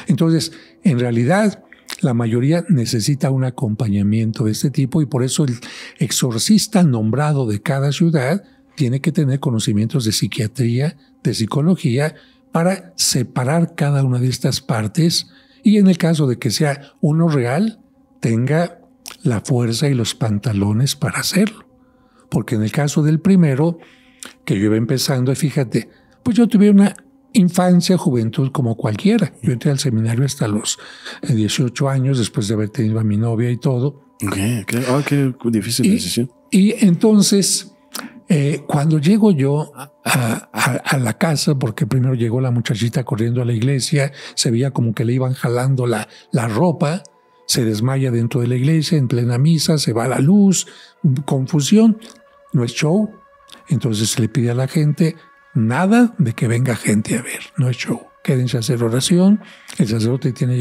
entonces, en realidad, la mayoría necesita un acompañamiento de este tipo y por eso el exorcista nombrado de cada ciudad tiene que tener conocimientos de psiquiatría, de psicología, para separar cada una de estas partes y en el caso de que sea uno real, tenga la fuerza y los pantalones para hacerlo. Porque en el caso del primero, que yo iba empezando, fíjate, pues yo tuve una infancia, juventud como cualquiera. Yo entré al seminario hasta los 18 años, después de haber tenido a mi novia y todo. Qué difícil decisión. Y entonces, cuando llego yo a la casa, porque primero llegó la muchachita corriendo a la iglesia, se veía como que le iban jalando la ropa, se desmaya dentro de la iglesia en plena misa, se va la luz, confusión, no es show. Entonces se le pide a la gente nada de que venga gente a ver, no es show. Quédense a hacer oración, el sacerdote tiene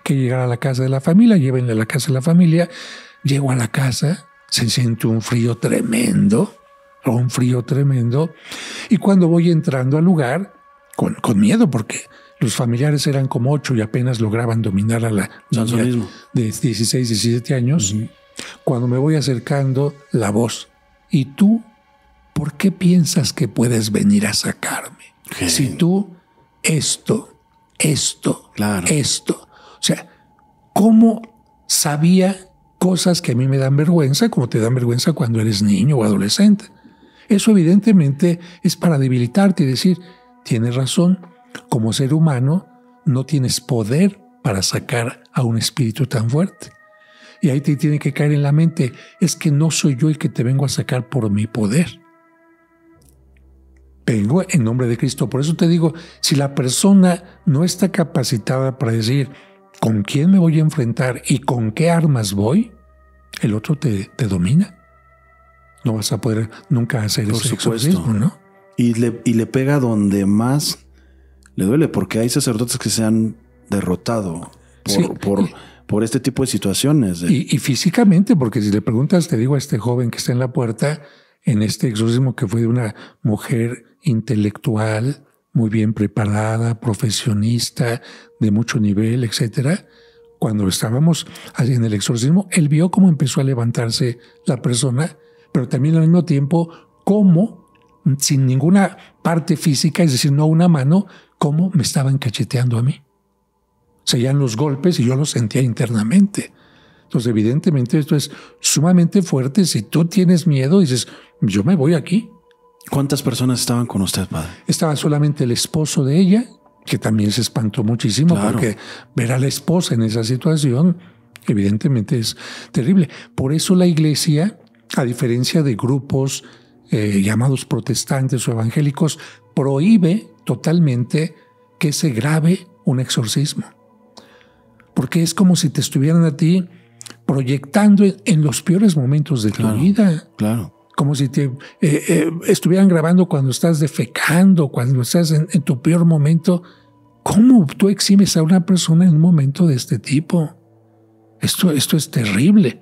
que llegar a la casa de la familia, llévenle a la casa de la familia. Llego a la casa, se siente un frío tremendo, y cuando voy entrando al lugar, con miedo, porque los familiares eran como 8 y apenas lograban dominar a la niña de 16, 17 años, cuando me voy acercando, la voz, ¿y tú por qué piensas que puedes venir a sacarme? Si tú esto. O sea, ¿cómo sabía cosas que a mí me dan vergüenza, como te dan vergüenza cuando eres niño o adolescente? Eso evidentemente es para debilitarte y decir, tienes razón, como ser humano no tienes poder para sacar a un espíritu tan fuerte. Y ahí te tiene que caer en la mente, es que no soy yo el que te vengo a sacar por mi poder. Vengo en nombre de Cristo. Por eso te digo, si la persona no está capacitada para decir con quién me voy a enfrentar y con qué armas voy, el otro te domina. No vas a poder nunca hacer ese exorcismo, ¿no? Y le pega donde más le duele, porque hay sacerdotes que se han derrotado por este tipo de situaciones. Y físicamente, porque si le preguntas, te digo a este joven que está en la puerta, en este exorcismo que fue de una mujer intelectual, muy bien preparada, profesionista, de mucho nivel, etcétera. Cuando estábamos en el exorcismo, él vio cómo empezó a levantarse la persona, pero también al mismo tiempo cómo, sin ninguna parte física, es decir, no una mano, cómo me estaban cacheteando a mí. Se oían los golpes y yo los sentía internamente. Entonces, evidentemente, esto es sumamente fuerte. Si tú tienes miedo, dices, yo me voy aquí. ¿Cuántas personas estaban con usted, padre? Estaba solamente el esposo de ella, que también se espantó muchísimo, porque ver a la esposa en esa situación, evidentemente es terrible. Por eso la iglesia, a diferencia de grupos llamados protestantes o evangélicos, prohíbe totalmente que se grabe un exorcismo. Porque es como si te estuvieran a ti proyectando en los peores momentos de tu vida. Claro. Como si te estuvieran grabando cuando estás defecando, cuando estás en tu peor momento. ¿Cómo tú eximes a una persona en un momento de este tipo? Esto es terrible.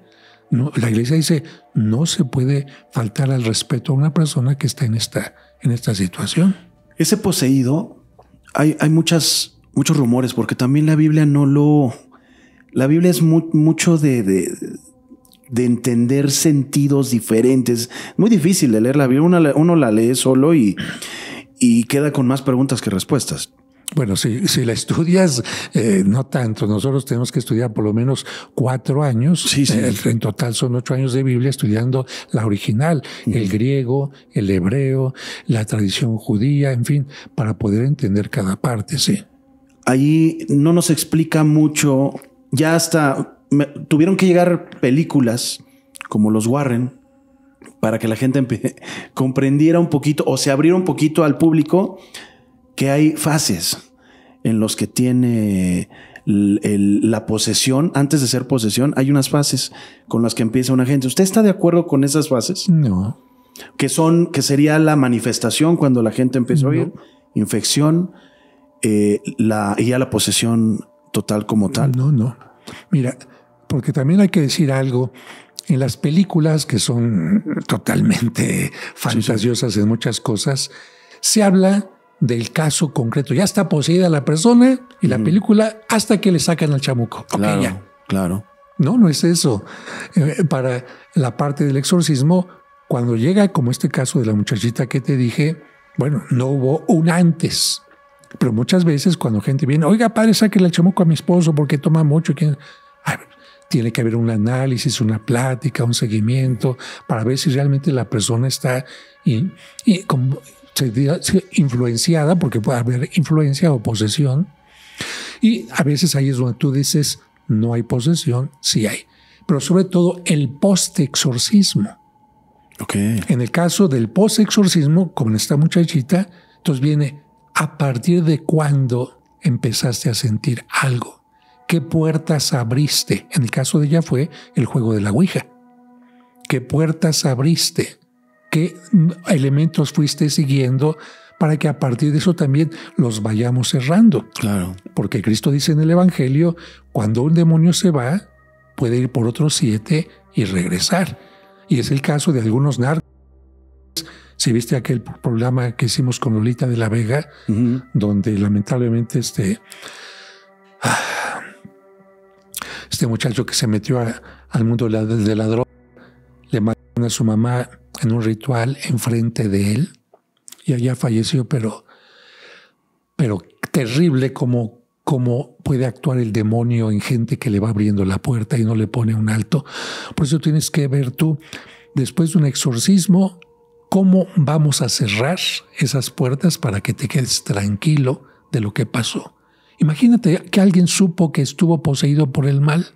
No, la iglesia dice, no se puede faltar al respeto a una persona que está en esta situación. Ese poseído, hay muchos rumores, porque también la Biblia la Biblia es mucho de entender sentidos diferentes. Muy difícil de leer la Biblia. Uno la lee solo y queda con más preguntas que respuestas. Bueno, si la estudias, no tanto. Nosotros tenemos que estudiar por lo menos 4 años. Sí. En total son 8 años de Biblia estudiando la original, el griego, el hebreo, la tradición judía, en fin, para poder entender cada parte, sí. Ahí no nos explica mucho. Ya hasta tuvieron que llegar películas como los Warren para que la gente comprendiera un poquito o se abriera un poquito al público que hay fases en los que tiene la posesión. Antes de ser posesión, hay unas fases con las que empieza una gente. ¿Usted está de acuerdo con esas fases? No. Que sería la manifestación cuando la gente empezó a oír, infección, y ya la posesión total como tal. No. Mira, porque también hay que decir algo. En las películas, que son totalmente fantasiosas en muchas cosas, se habla del caso concreto. Ya está poseída la persona y la película hasta que le sacan al chamuco. Claro, okay, ya. Claro. No es eso. Para la parte del exorcismo, cuando llega, como este caso de la muchachita que te dije, bueno, no hubo un antes. Pero muchas veces cuando gente viene, oiga, padre, sáquele el chamuco a mi esposo porque toma mucho. tiene que haber un análisis, una plática, un seguimiento para ver si realmente la persona está influenciada, porque puede haber influencia o posesión. Y a veces ahí es donde tú dices, no hay posesión, sí hay. Pero sobre todo el post-exorcismo. Okay. En el caso del post-exorcismo, como en esta muchachita, entonces viene a partir de cuándo empezaste a sentir algo. ¿Qué puertas abriste? En el caso de ella fue el juego de la Ouija. ¿Qué puertas abriste? ¿Qué elementos fuiste siguiendo para que a partir de eso también los vayamos cerrando? Claro. Porque Cristo dice en el Evangelio, cuando un demonio se va, puede ir por otros 7 y regresar. Y es el caso de algunos narcos. Si viste aquel programa que hicimos con Lolita de la Vega, donde lamentablemente este muchacho que se metió al mundo de la droga, le mataron a su mamá en un ritual enfrente de él y allá falleció, pero terrible como puede actuar el demonio en gente que le va abriendo la puerta y no le pone un alto. Por eso tienes que ver tú, después de un exorcismo, cómo vamos a cerrar esas puertas para que te quedes tranquilo de lo que pasó. Imagínate que alguien supo que estuvo poseído por el mal.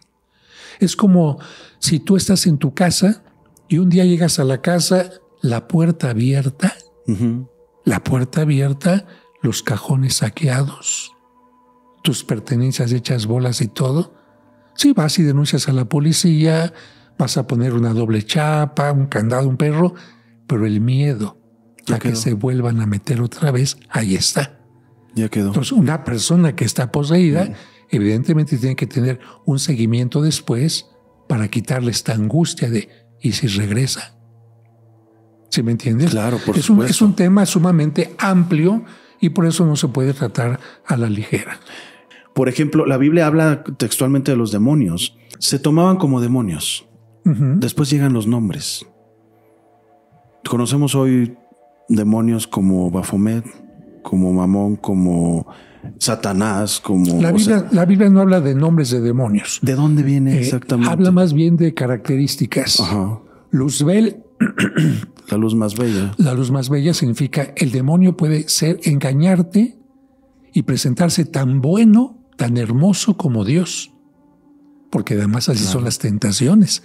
Es como si tú estás en tu casa y un día llegas a la casa, la puerta abierta, los cajones saqueados, tus pertenencias hechas bolas y todo. Sí, vas y denuncias a la policía, vas a poner una doble chapa, un candado, un perro, pero el miedo a que se vuelvan a meter otra vez, ahí está. Ya quedó. Entonces, una persona que está poseída, evidentemente tiene que tener un seguimiento después para quitarle esta angustia de ¿y si regresa? ¿Sí me entiendes? Claro, por supuesto. Es un tema sumamente amplio y por eso no se puede tratar a la ligera. Por ejemplo, la Biblia habla textualmente de los demonios. Se tomaban como demonios. Después llegan los nombres. Conocemos hoy demonios como Baphomet, como Mamón, como Satanás, como... La Biblia no habla de nombres de demonios. ¿De dónde viene exactamente? Habla más bien de características. Luzbel... La luz más bella. La luz más bella significa el demonio puede engañarte y presentarse tan bueno, tan hermoso como Dios. Porque además así son las tentaciones.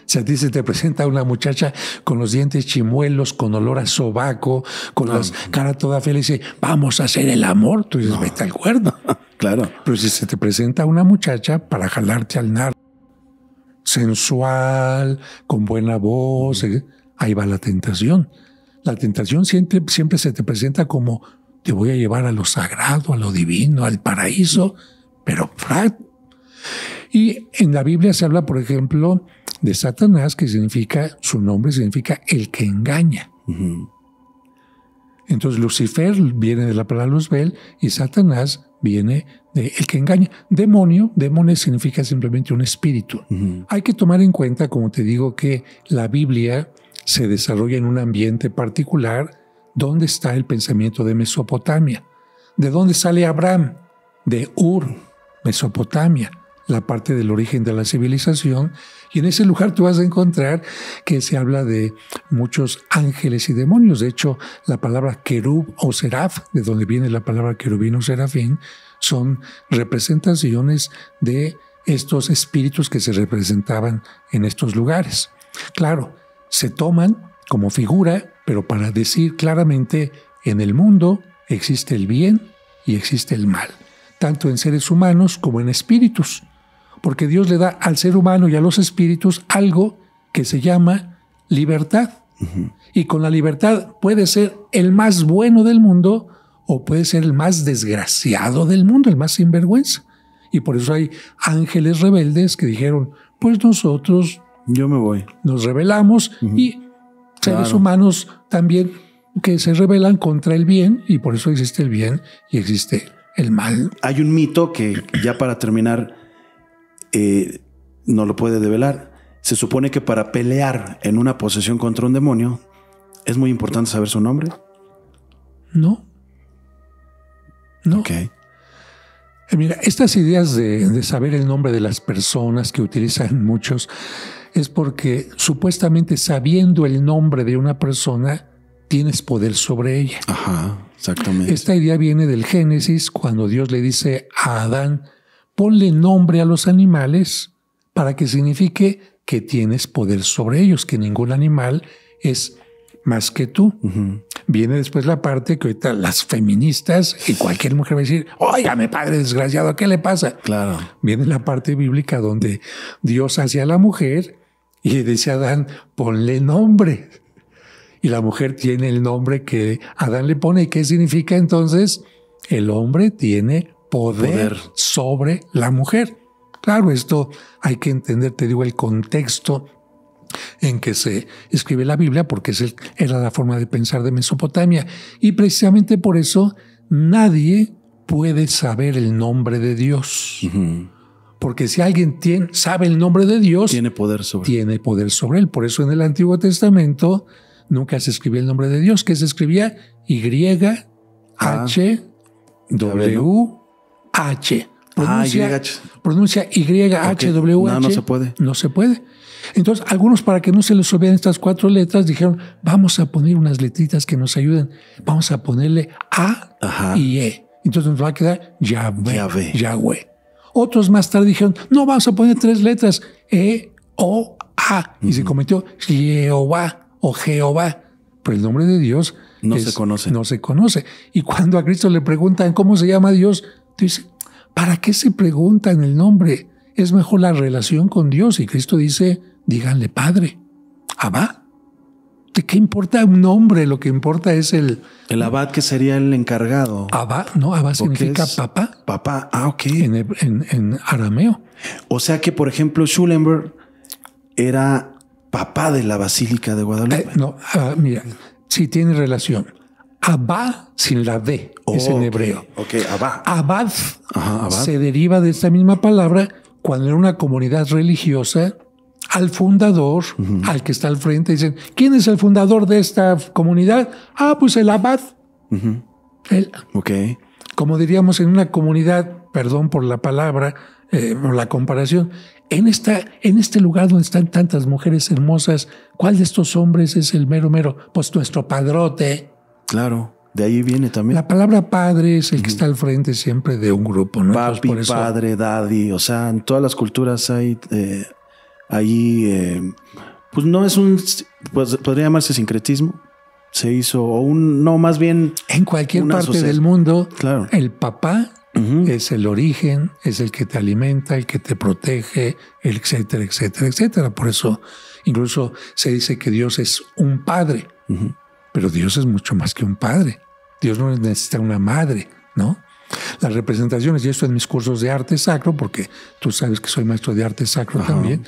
Si a ti se te presenta una muchacha con los dientes chimuelos, con olor a sobaco, con la cara toda feliz y dice, vamos a hacer el amor, tú dices, vete al cuerno. Claro. Pero si se te presenta una muchacha para jalarte al narco, sensual, con buena voz, ahí va la tentación. La tentación siempre se te presenta como te voy a llevar a lo sagrado, a lo divino, al paraíso, pero y en la Biblia se habla, por ejemplo, de Satanás, que significa, su nombre significa el que engaña. Entonces Lucifer viene de la palabra Luzbel y Satanás viene de el que engaña. Demonio significa simplemente un espíritu. Hay que tomar en cuenta, como te digo, que la Biblia se desarrolla en un ambiente particular donde está el pensamiento de Mesopotamia. ¿De dónde sale Abraham? De Ur, Mesopotamia, la parte del origen de la civilización. Y en ese lugar tú vas a encontrar que se habla de muchos ángeles y demonios. De hecho, la palabra querub o seraf, de donde viene la palabra querubín o serafín, son representaciones de estos espíritus que se representaban en estos lugares. Claro, se toman como figura, pero para decir claramente, en el mundo existe el bien y existe el mal, tanto en seres humanos como en espíritus. Porque Dios le da al ser humano y a los espíritus algo que se llama libertad. Y con la libertad puede ser el más bueno del mundo o puede ser el más desgraciado del mundo, el más sinvergüenza. Y por eso hay ángeles rebeldes que dijeron, pues nosotros... Yo me voy. Nos rebelamos y seres humanos también que se rebelan contra el bien y por eso existe el bien y existe el mal. Hay un mito que ya para terminar... no lo puede develar. Se supone que para pelear en una posesión contra un demonio es muy importante saber su nombre. No. Okay. El Mira, estas ideas de saber el nombre de las personas que utilizan muchos es porque supuestamente sabiendo el nombre de una persona tienes poder sobre ella. Ajá, exactamente. Esta idea viene del Génesis, cuando Dios le dice a Adán, ponle nombre a los animales para que signifique que tienes poder sobre ellos, que ningún animal es más que tú. Viene después la parte que ahorita las feministas y cualquier mujer va a decir, óigame, padre desgraciado, ¿qué le pasa? Claro. Viene la parte bíblica donde Dios hace a la mujer y le dice a Adán, ponle nombre. Y la mujer tiene el nombre que Adán le pone. ¿Y qué significa entonces? El hombre tiene poder sobre la mujer. Claro, esto hay que entender, te digo, el contexto en que se escribe la Biblia, porque era la forma de pensar de Mesopotamia. Y precisamente por eso nadie puede saber el nombre de Dios. Porque si alguien sabe el nombre de Dios, tiene poder sobre él. Por eso en el Antiguo Testamento nunca se escribía el nombre de Dios, que se escribía YHWH. Pronuncia YHWH. No se puede. No se puede. Entonces, algunos, para que no se les olviden estas 4 letras, dijeron, vamos a poner unas letritas que nos ayuden. Vamos a ponerle A y E. Entonces nos va a quedar Yahweh. Otros más tarde dijeron, no, vamos a poner 3 letras, E, O, A. Y se cometió Jehová o Jehová. Pero el nombre de Dios no se conoce. Y cuando a Cristo le preguntan cómo se llama Dios, dice, ¿para qué se preguntan el nombre? Es mejor la relación con Dios. Y Cristo dice, díganle Padre, Abba. ¿De qué importa un nombre? Lo que importa es el Abad, que sería el encargado. Abba, no, Abba significa papá. Papá, ok. En arameo. O sea que, por ejemplo, Schulenberg era papá de la Basílica de Guadalupe. Mira, sí tiene relación. Abba sin la D, es en hebreo. Abba. Abad se deriva de esta misma palabra cuando en una comunidad religiosa, al fundador, al que está al frente, dicen, ¿quién es el fundador de esta comunidad? Pues el abad. Como diríamos en una comunidad, perdón por la palabra, por la comparación, en este lugar donde están tantas mujeres hermosas, ¿cuál de estos hombres es el mero? Pues nuestro padrote. Claro, de ahí viene también. La palabra padre es el que está al frente siempre de un grupo, ¿no? Papi, por eso, padre, daddy, o sea, en todas las culturas hay pues no es pues podría llamarse sincretismo. Se hizo, más bien en cualquier parte del mundo, claro. El papá es el origen, es el que te alimenta, el que te protege, etcétera, etcétera, etcétera. Por eso incluso se dice que Dios es un padre, pero Dios es mucho más que un padre. Dios no necesita una madre, ¿no? Las representaciones, y esto en mis cursos de arte sacro, porque tú sabes que soy maestro de arte sacro también,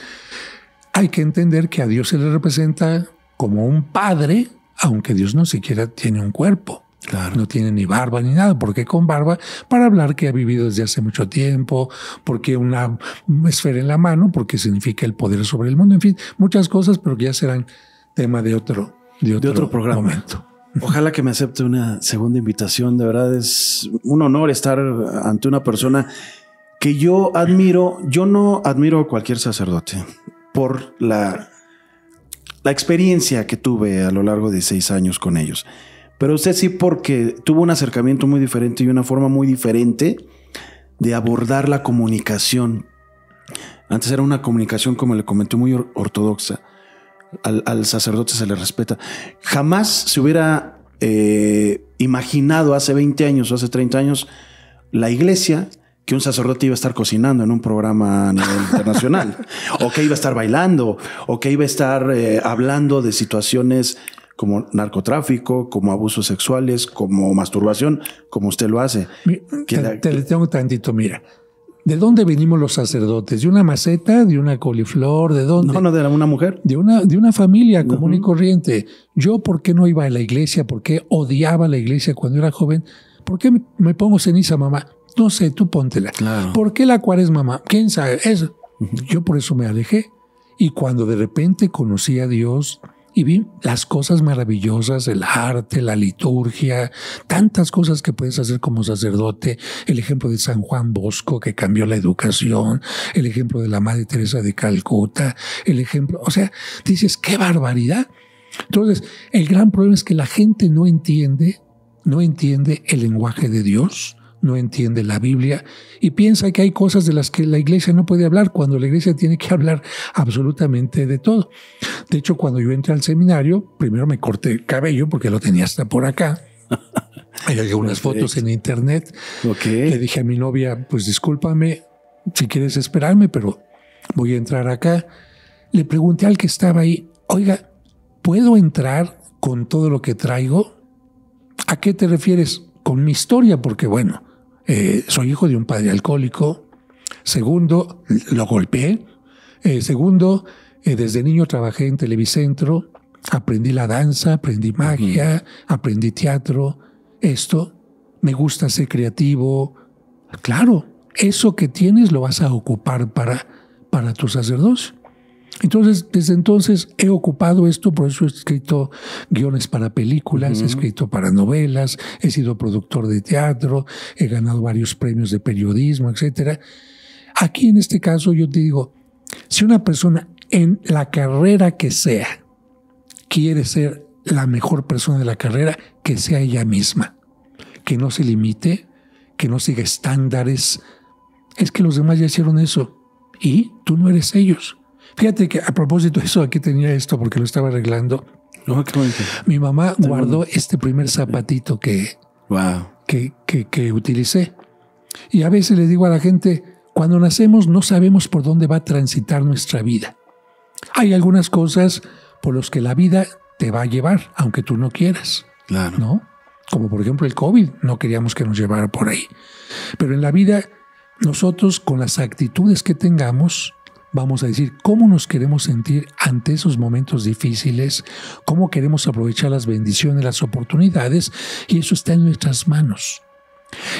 hay que entender que a Dios se le representa como un padre, aunque Dios no siquiera tiene un cuerpo. Claro. No tiene ni barba ni nada. ¿Por qué con barba? Para hablar que ha vivido desde hace mucho tiempo, porque una esfera en la mano, porque significa el poder sobre el mundo. En fin, muchas cosas, pero que ya serán tema de otro programa. Momento. Ojalá que me acepte una segunda invitación. De verdad es un honor estar ante una persona que yo admiro. Yo no admiro a cualquier sacerdote por la experiencia que tuve a lo largo de 6 años con ellos. Pero usted sí, porque tuvo un acercamiento muy diferente y una forma muy diferente de abordar la comunicación. Antes era una comunicación, como le comenté, muy ortodoxa. Al sacerdote se le respeta. Jamás se hubiera imaginado hace 20 años o hace 30 años la iglesia que un sacerdote iba a estar cocinando en un programa a nivel internacional, o que iba a estar bailando, o que iba a estar hablando de situaciones como narcotráfico, como abusos sexuales, como masturbación, como usted lo hace. Te detengo tantito, mira. ¿De dónde venimos los sacerdotes? ¿De una maceta? ¿De una coliflor? ¿De dónde? No, de una mujer. De una familia común y corriente. Yo, ¿por qué no iba a la iglesia? ¿Por qué odiaba la iglesia cuando era joven? ¿Por qué me pongo ceniza, mamá? No sé, tú póntela. Claro. ¿Por qué la cuaresma, mamá? ¿Quién sabe? Eso. Yo por eso me alejé. Y cuando de repente conocí a Dios, y vi las cosas maravillosas, el arte, la liturgia, tantas cosas que puedes hacer como sacerdote, el ejemplo de San Juan Bosco que cambió la educación, el ejemplo de la Madre Teresa de Calcuta, el ejemplo, o sea, dices, ¡qué barbaridad! Entonces, el gran problema es que la gente no entiende el lenguaje de Dios, no entiende la Biblia y piensa que hay cosas de las que la iglesia no puede hablar cuando la iglesia tiene que hablar absolutamente de todo. De hecho, cuando yo entré al seminario, primero me corté el cabello porque lo tenía hasta por acá. Hay algunas fotos en internet. Le dije a mi novia, pues discúlpame si quieres esperarme, pero voy a entrar acá. Le pregunté al que estaba ahí, oiga, ¿puedo entrar con todo lo que traigo? ¿A qué te refieres? Con mi historia, porque bueno, soy hijo de un padre alcohólico. Segundo, lo golpeé. Segundo, desde niño trabajé en Televicentro, aprendí la danza, aprendí magia, aprendí teatro. Esto, me gusta ser creativo. Claro, eso que tienes lo vas a ocupar para tu sacerdocio. Entonces, desde entonces he ocupado esto, por eso he escrito guiones para películas, he escrito para novelas, he sido productor de teatro, he ganado varios premios de periodismo, etc. Aquí en este caso yo te digo, si una persona en la carrera que sea quiere ser la mejor persona de la carrera, que sea ella misma, que no se limite, que no siga estándares. Es que los demás ya hicieron eso y tú no eres ellos. Fíjate que a propósito de eso, aquí tenía esto porque lo estaba arreglando. Mi mamá guardó este primer zapatito que utilicé. Y a veces le digo a la gente, cuando nacemos no sabemos por dónde va a transitar nuestra vida. Hay algunas cosas por las que la vida te va a llevar, aunque tú no quieras. Claro. ¿No? Como por ejemplo el COVID, no queríamos que nos llevara por ahí. Pero en la vida, nosotros con las actitudes que tengamos, vamos a decir cómo nos queremos sentir ante esos momentos difíciles, cómo queremos aprovechar las bendiciones, las oportunidades, y eso está en nuestras manos.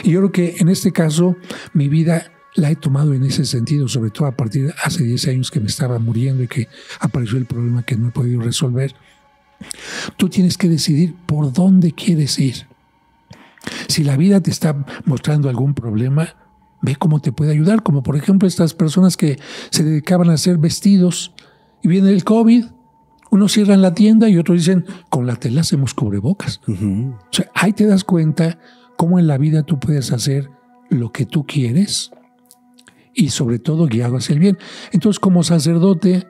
Y yo creo que en este caso mi vida la he tomado en ese sentido, sobre todo a partir de hace 10 años que me estaba muriendo y que apareció el problema que no he podido resolver. Tú tienes que decidir por dónde quieres ir. Si la vida te está mostrando algún problema, ve cómo te puede ayudar, como por ejemplo estas personas que se dedicaban a hacer vestidos y viene el COVID, unos cierran la tienda y otros dicen, con la tela hacemos cubrebocas. O sea, ahí te das cuenta cómo en la vida tú puedes hacer lo que tú quieres y sobre todo guiado hacia el bien. Entonces, como sacerdote,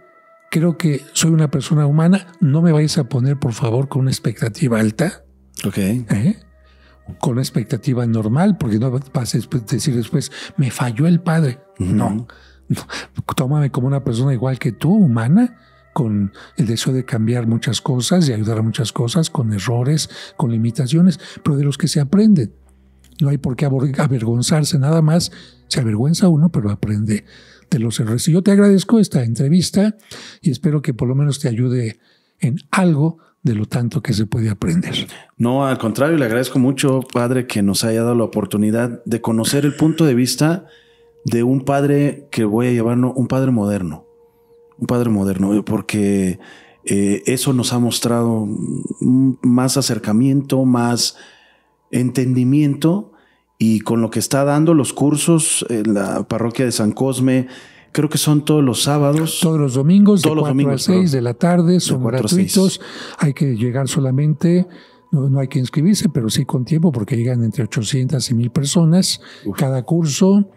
creo que soy una persona humana. No me vayas a poner, por favor, con una expectativa alta. Con una expectativa normal, porque no vas a decir después, me falló el padre. No. Tómame como una persona igual que tú, humana, con el deseo de cambiar muchas cosas y ayudar a muchas cosas, con errores, con limitaciones, pero de los que se aprenden. No hay por qué avergonzarse, nada más se avergüenza uno, pero aprende de los errores. Y yo te agradezco esta entrevista y espero que por lo menos te ayude en algo de lo tanto que se puede aprender. No, al contrario, le agradezco mucho, padre, que nos haya dado la oportunidad de conocer el punto de vista de un padre que voy a llamarlo un padre moderno. Un padre moderno, porque eso nos ha mostrado más acercamiento, más entendimiento, y con lo que está dando los cursos en la parroquia de San Cosme, creo que son todos los sábados. Todos los domingos, de 4 a 6 de la tarde, son gratuitos. Hay que llegar solamente, no hay que inscribirse, pero sí con tiempo, porque llegan entre 800 y 1000 personas. Cada curso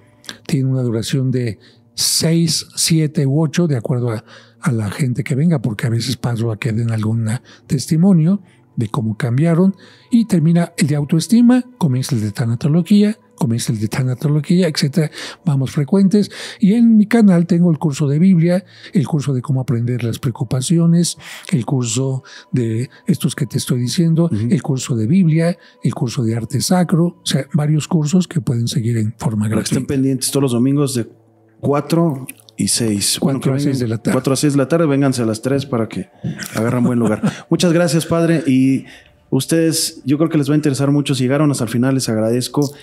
tiene una duración de 6, 7 u 8, de acuerdo a la gente que venga, porque a veces paso a que den algún testimonio de cómo cambiaron, y termina el de autoestima, comienza el de tanatología, etc. Vamos frecuentes. Y en mi canal tengo el curso de Biblia, el curso de cómo aprender las preocupaciones, el curso de estos que te estoy diciendo, el curso de Biblia, el curso de arte sacro, o sea, varios cursos que pueden seguir en forma gratuita. Estén pendientes todos los domingos de 4 y 6. 4 a 6 de la tarde. 4 a 6 de la tarde, vénganse a las 3 para que agarren buen lugar. Muchas gracias, padre. Y ustedes, yo creo que les va a interesar mucho. Si llegaron hasta el final, les agradezco.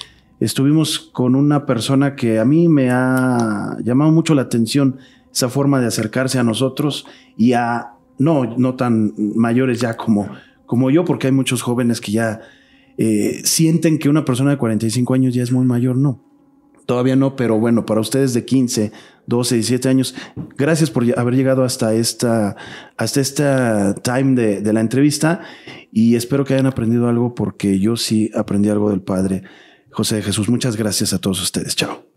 Estuvimos con una persona que a mí me ha llamado mucho la atención, esa forma de acercarse a nosotros y a no tan mayores ya como yo, porque hay muchos jóvenes que ya sienten que una persona de 45 años ya es muy mayor. No, todavía no, pero bueno, para ustedes de 15, 12, 17 años, gracias por haber llegado hasta esta time de la entrevista, y espero que hayan aprendido algo, porque yo sí aprendí algo del Padre José de Jesús. Muchas gracias a todos ustedes. Chao.